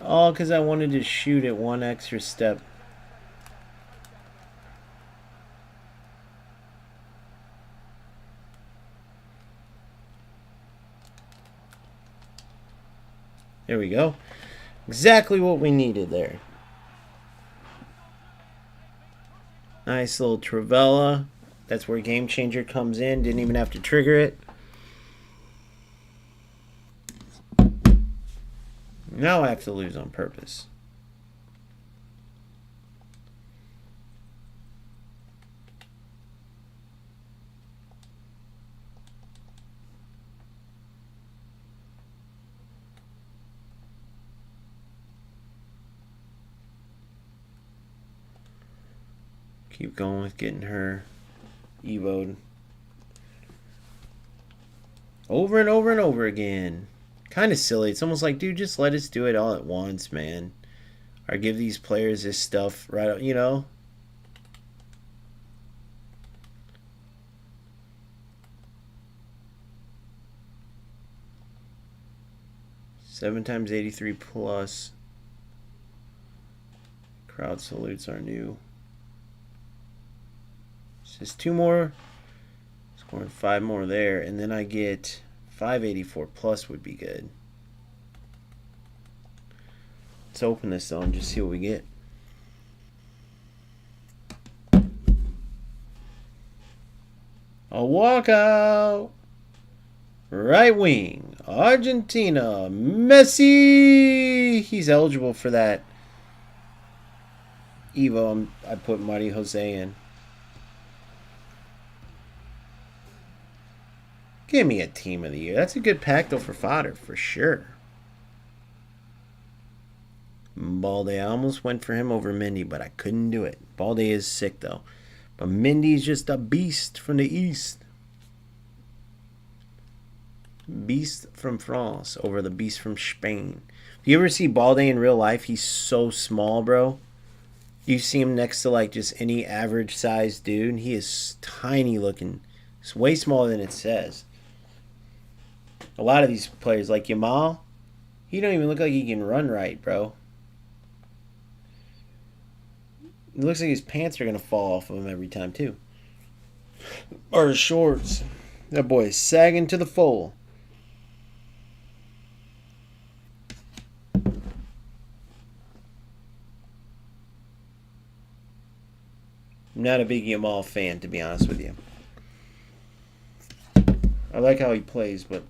Oh, because I wanted to shoot it one extra step. There we go. Exactly what we needed there. Nice little Travella. That's where Game Changer comes in. Didn't even have to trigger it. Now I have to lose on purpose. Keep going with getting her evoed. Over and over and over again. Kind of silly. It's almost like, dude, just let us do it all at once, man. Or give these players this stuff right, you know? Seven times 83 plus. Crowd salutes are new. Just two more. Scoring 5 more there. And then I get 584 plus would be good. Let's open this though and just see what we get. A walkout. Right wing. Argentina. Messi. He's eligible for that Evo. I put Marty Jose in. Give me a team of the year. That's a good pack, though, for fodder, for sure. Balde, I almost went for him over Mendy, but I couldn't do it. Balde is sick, though. But Mendy's just a beast from the East. Beast from France over the beast from Spain. If you ever see Balde in real life, he's so small, bro. You see him next to, like, just any average-sized dude. He is tiny looking. It's way smaller than it says. A lot of these players, like Yamal, he don't even look like he can run right, bro. It looks like his pants are going to fall off of him every time, too. Or his shorts. That boy is sagging to the fold. I'm not a big Yamal fan, to be honest with you. I like how he plays, but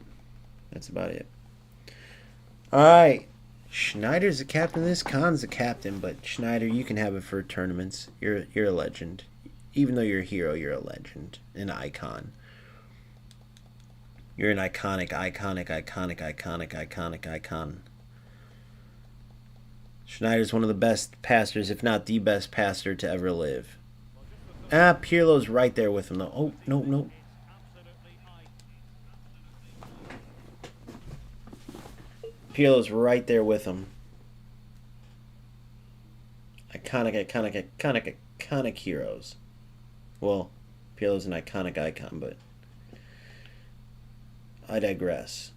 that's about it. Alright. Schneider's the captain of this. Khan's the captain, but Schneider, you can have it for tournaments. You're a legend. Even though you're a hero, you're a legend. An icon. You're an iconic icon. Schneider's one of the best passers, if not the best passer to ever live. Pirlo's right there with him, though. Oh, no. Pirlo's right there with him. Iconic heroes. Well, Pirlo's an iconic icon, but I digress.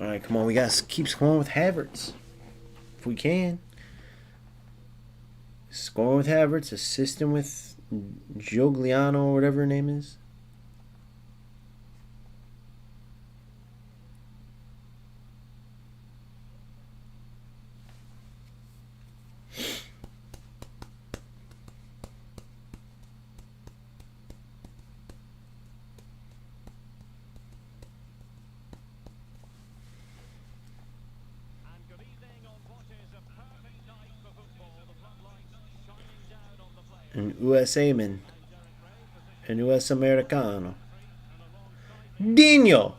All right, come on. We got to keep scoring with Havertz. If we can. Scoring with Havertz. Assisting with Jogliano or whatever her name is. An USA man. An US Americano. Dino!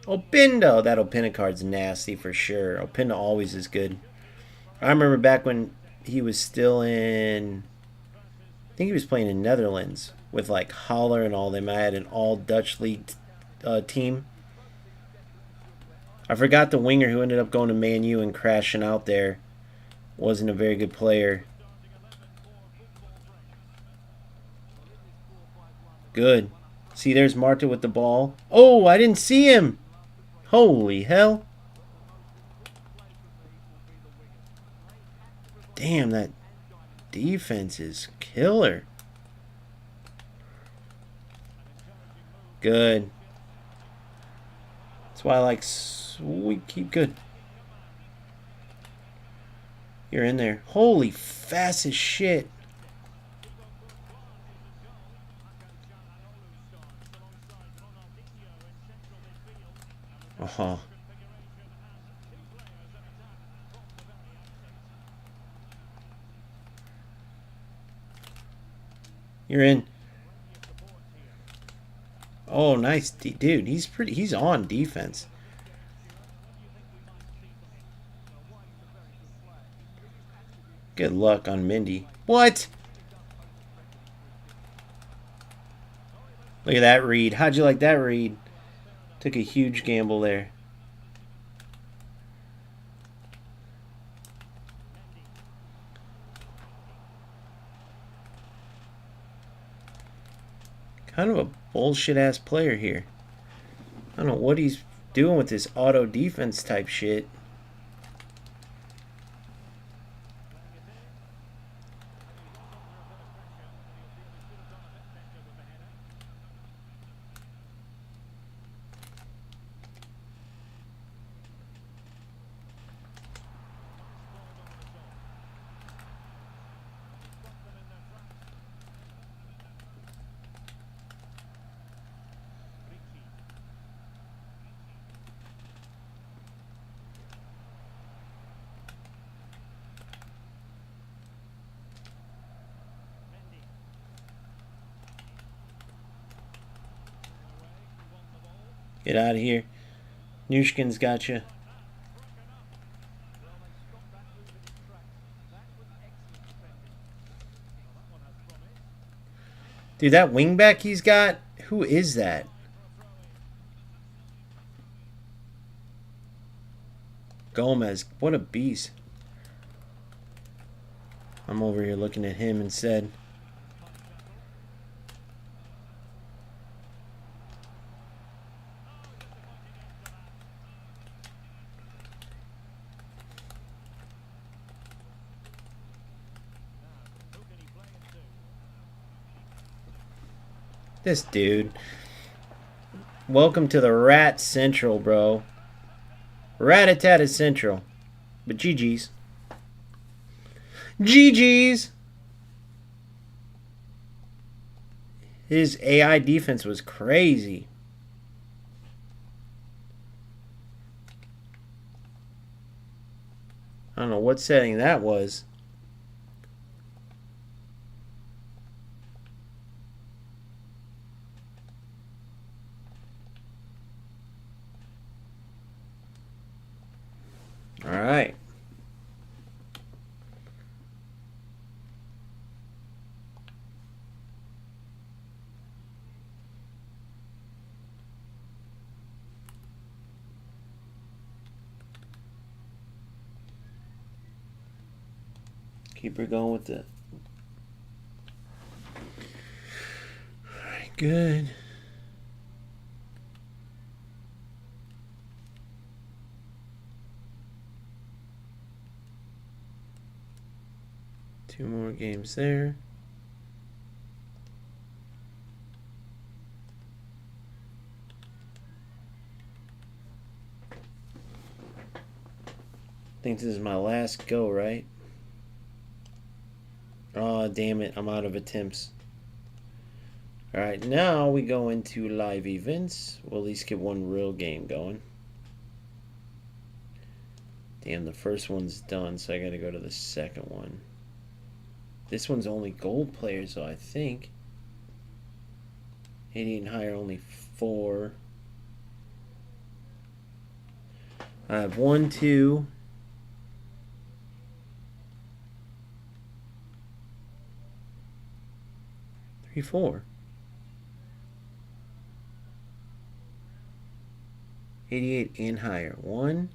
Opinda. That Opinda card's nasty for sure. Opinda always is good. I remember back when he was still in... I think he was playing in Netherlands with like Haller and all them. I had an all Dutch league team. I forgot the winger who ended up going to Man U and crashing out there. Wasn't a very good player. Good. See, there's Marta with the ball. Oh, I didn't see him. Holy hell. Damn, that defense is killer. Good. That's why I like sweet. Keep good. You're in there. Holy, fast as shit. Uh-huh. You're in. Oh, nice. Dude, he's on defense. Good luck on Mindy. What? Look at that read. How'd you like that read? Took a huge gamble there. Kind of a bullshit ass player here. I don't know what he's doing with this auto defense type shit. Get out of here. Nushkin's got you. Dude, that wingback he's got, who is that? Gomez, what a beast. I'm over here looking at him instead. This dude. Welcome to the Rat Central, bro. Rat-a-tat is Central. But GG's. GG's! His AI defense was crazy. I don't know what setting that was. All right. Keep her going with it. All right, good. Two more games there. I think this is my last go, right? Oh, damn it. I'm out of attempts. Alright, now we go into live events. We'll at least get one real game going. Damn, the first one's done, so I gotta go to the second one. This one's only gold players, though, I think. 88 and higher, only 4. I have 1, 2, 3, 4. 88 and higher. 1,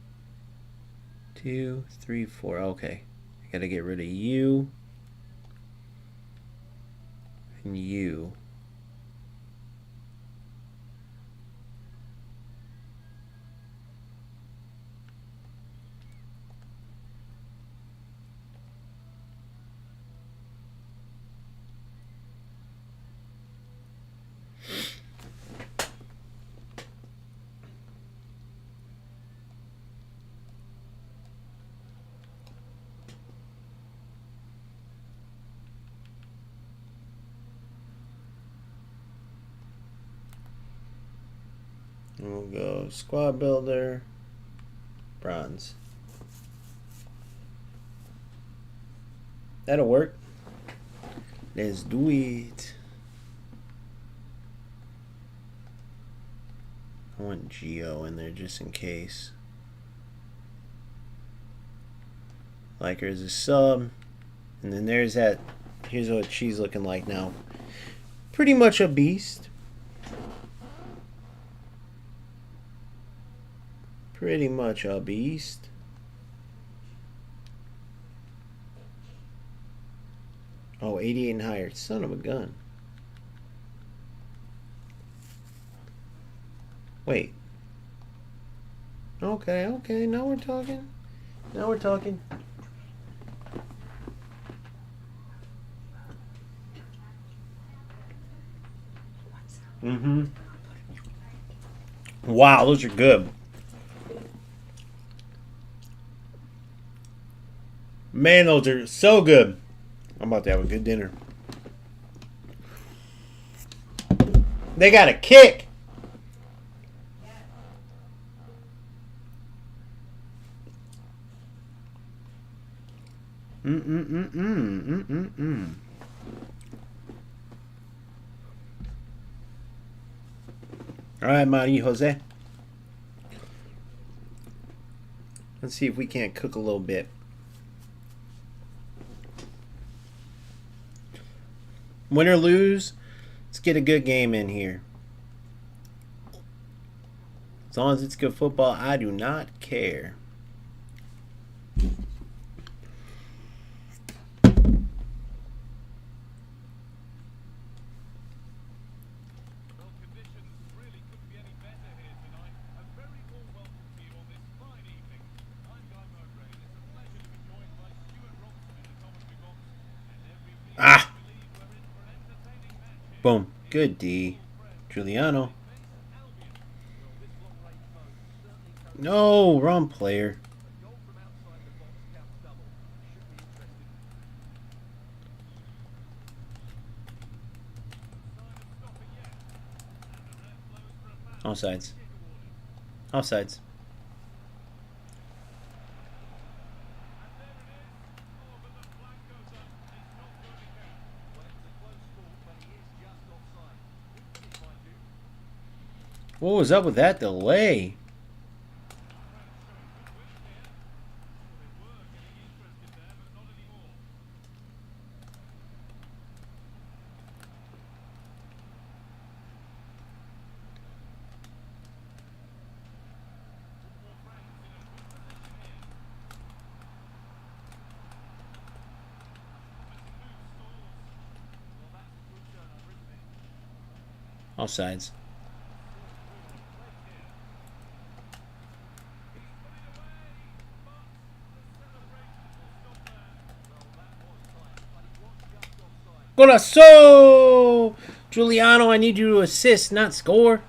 2, 3, 4. Okay. I gotta get rid of you and you. And we'll go squad builder, bronze. That'll work. Let's do it. I want Geo in there just in case. Like her as a sub. And then there's that. Here's what she's looking like now. Pretty much a beast. Pretty much a beast. Oh, 88 and higher. Son of a gun. Wait. Okay, okay. Now we're talking. Now we're talking. Mm-hmm. Wow, those are good. Man, those are so good. I'm about to have a good dinner. They got a kick. All right, Maria Jose. Let's see if we can't cook a little bit. Win or lose, let's get a good game in here. As long as it's good football, I do not care. Ah! Boom. Good D. Giuliano. No, wrong player. Offsides. Offsides. What was up with that delay? Offsides. Golazo! Giuliano, I need you to assist, not score.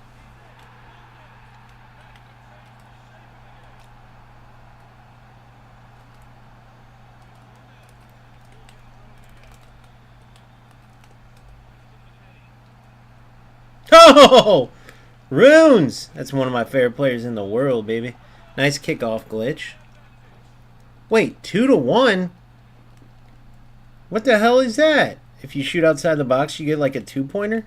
Oh! Runes! That's one of my favorite players in the world, baby. Nice kickoff glitch. Wait, 2-1? What the hell is that? If you shoot outside the box, you get like a 2-pointer?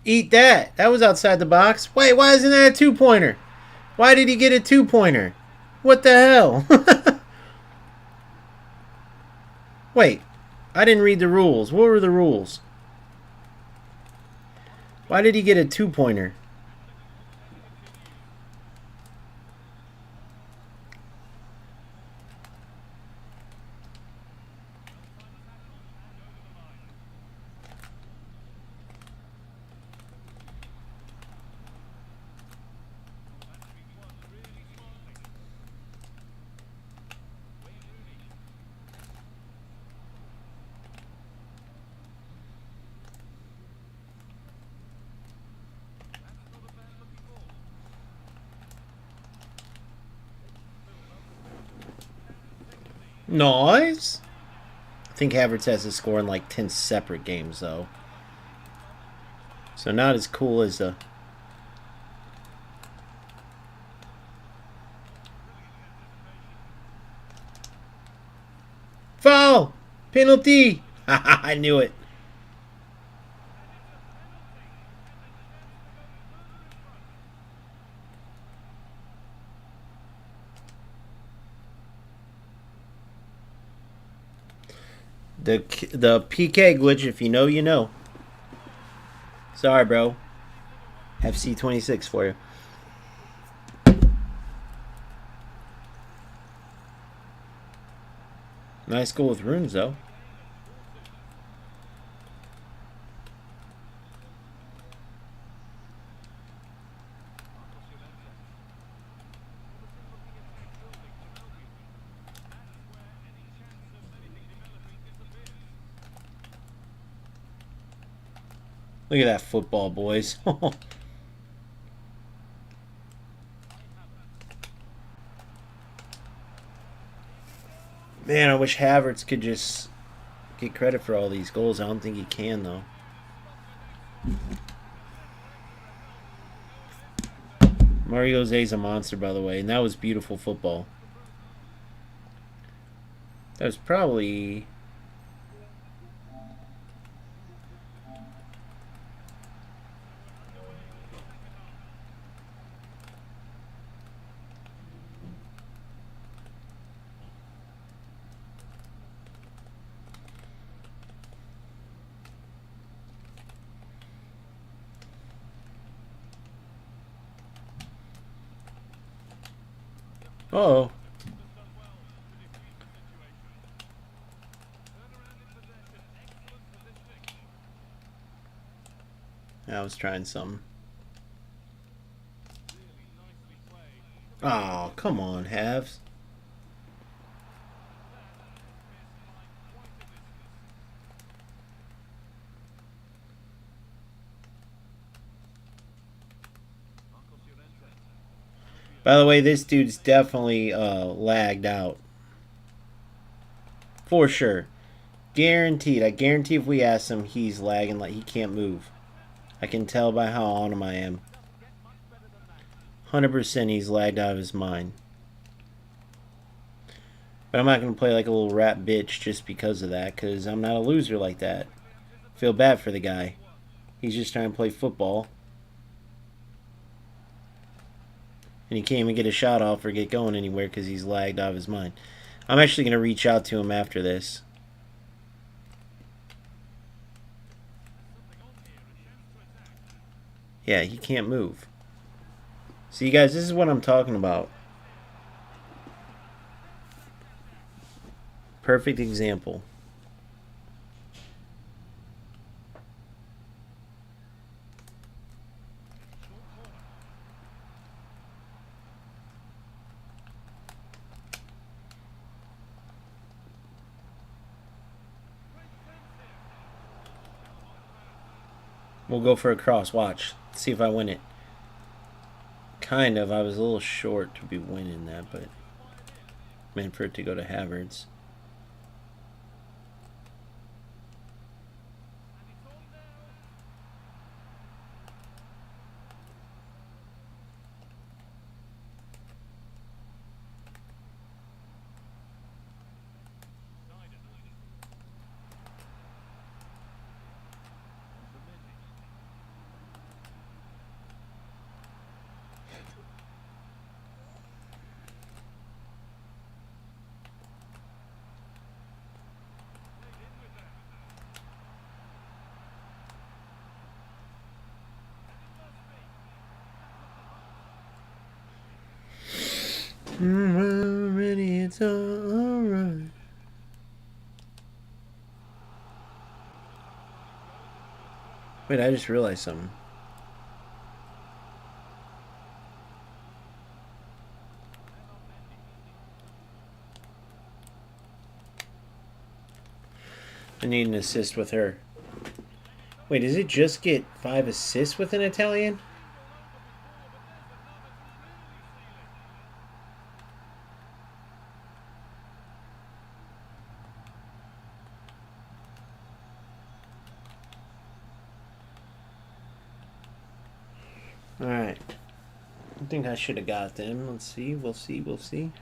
Eat that. That was outside the box. Wait, why isn't that a 2-pointer? Why did he get a 2-pointer? What the hell? Wait, I didn't read the rules. What were the rules? Why did he get a 2-pointer? Nice. I think Havertz has to score in like 10 separate games, though. So not as cool as the... Foul! Penalty! I knew it. The PK glitch, if you know, you know. Sorry, bro. FC26 for you. Nice goal with runes, though. Look at that football, boys. Man, I wish Havertz could just get credit for all these goals. I don't think he can, though. Mario Jose's a monster, by the way, and that was beautiful football. That was probably... Uh-oh. I was trying something. Oh, come on, Havs. By the way, this dude's definitely lagged out. For sure. Guaranteed. I guarantee if we ask him, he's lagging like he can't move. I can tell by how on him I am. 100% he's lagged out of his mind. But I'm not going to play like a little rat bitch just because of that, because I'm not a loser like that. Feel bad for the guy. He's just trying to play football. And he can't even get a shot off or get going anywhere because he's lagged out of his mind. I'm actually going to reach out to him after this. Yeah, he can't move. See, guys, this is what I'm talking about. Perfect example. We'll go for a cross. Watch. See if I win it. Kind of. I was a little short to be winning that, but meant for it to go to Havertz. Already it's alright. Wait, I just realized something. I need an assist with her. Wait, does it just get 5 assists with an Italian? Alright. I think I should have got them. Let's see. We'll see. We'll see.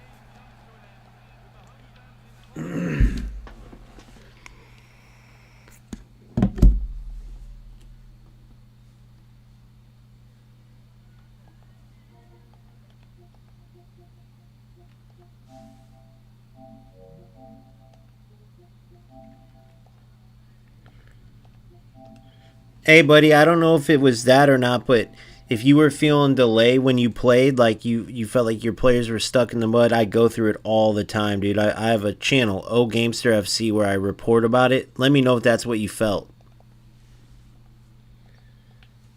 Hey, buddy, I don't know if it was that or not, but if you were feeling delay when you played, like you felt like your players were stuck in the mud, I go through it all the time, dude. I have a channel, O Gamester FC, where I report about it. Let me know if that's what you felt.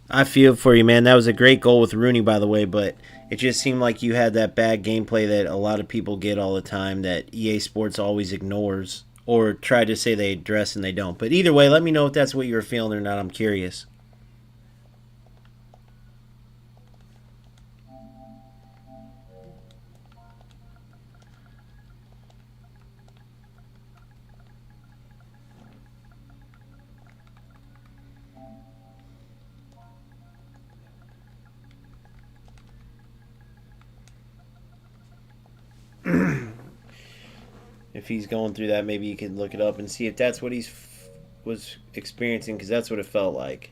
I feel for you, man. That was a great goal with Rooney, by the way, but it just seemed like you had that bad gameplay that a lot of people get all the time that EA Sports always ignores or try to say they address and they don't. But either way, let me know if that's what you were feeling or not. I'm curious. If he's going through that, maybe you can look it up and see if that's what he's was experiencing, because that's what it felt like.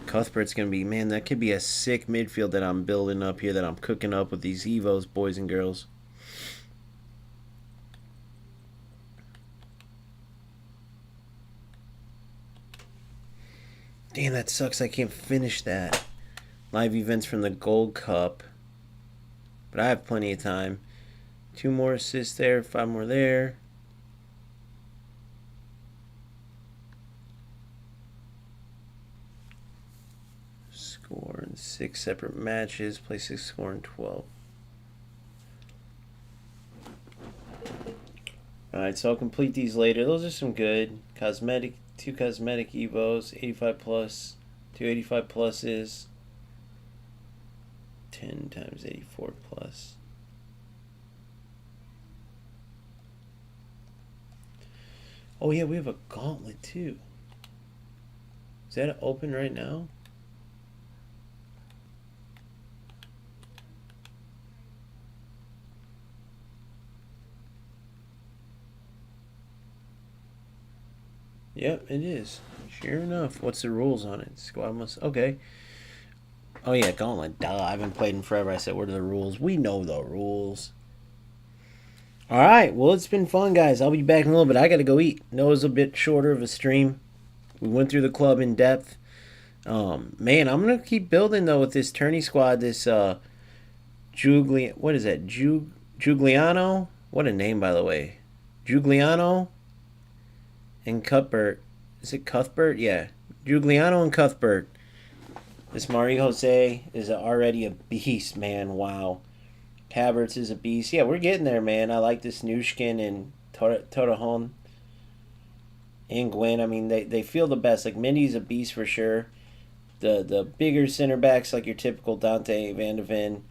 Cuthbert's going to be, man, that could be a sick midfield that I'm building up here, that I'm cooking up with these Evos, boys and girls. Damn, that sucks. I can't finish that. Live events from the Gold Cup. But I have plenty of time. 2 more assists there, 5 more there. Score in 6 separate matches. Play 6, score in 12. Alright, so I'll complete these later. Those are some good. Cosmetic, 2 cosmetic Evos, 85 plus, 2 85 pluses, 10 times 84 plus. Oh yeah, we have a gauntlet too. Is that open right now? Yep, it is. Sure enough. What's the rules on it? Squad must... Okay. Oh, yeah, Gauntlet. Duh, I haven't played in forever. I said, what are the rules? We know the rules. All right. Well, it's been fun, guys. I'll be back in a little bit. I got to go eat. Noah's a bit shorter of a stream. We went through the club in depth. Man, I'm going to keep building, though, with this tourney squad. This, What is that? Jugliano? What a name, by the way. Jugliano and Cuthbert. Is it Cuthbert? Yeah. Jugliano and Cuthbert. This Marie Jose is already a beast, man. Wow. Havertz is a beast. Yeah, we're getting there, man. I like this Nushkin and Torrejon and Gwen. I mean, they feel the best. Like, Mindy's a beast for sure. The bigger center backs, like your typical Dante Van de Ven.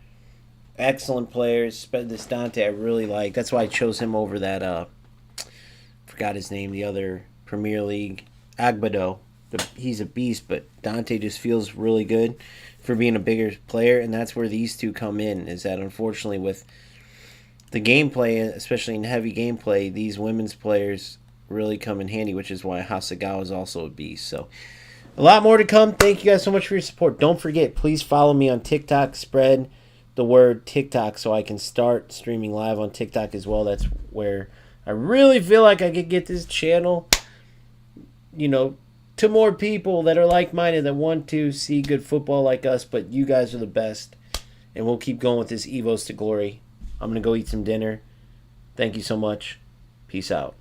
Excellent players. But this Dante I really like. That's why I chose him over that, forgot his name, the other Premier League, Agbado. He's a beast, but Dante just feels really good for being a bigger player, and that's where these two come in, is that unfortunately with the gameplay, especially in heavy gameplay, these women's players really come in handy, which is why Hasegawa is also a beast. So a lot more to come. Thank you guys so much for your support. Don't forget, please follow me on TikTok. Spread the word TikTok so I can start streaming live on TikTok as well. That's where I really feel like I could get this channel to more people that are like-minded that want to see good football like us. But you guys are the best, and we'll keep going with this Evos to Glory. I'm going to go eat some dinner. Thank you so much. Peace out.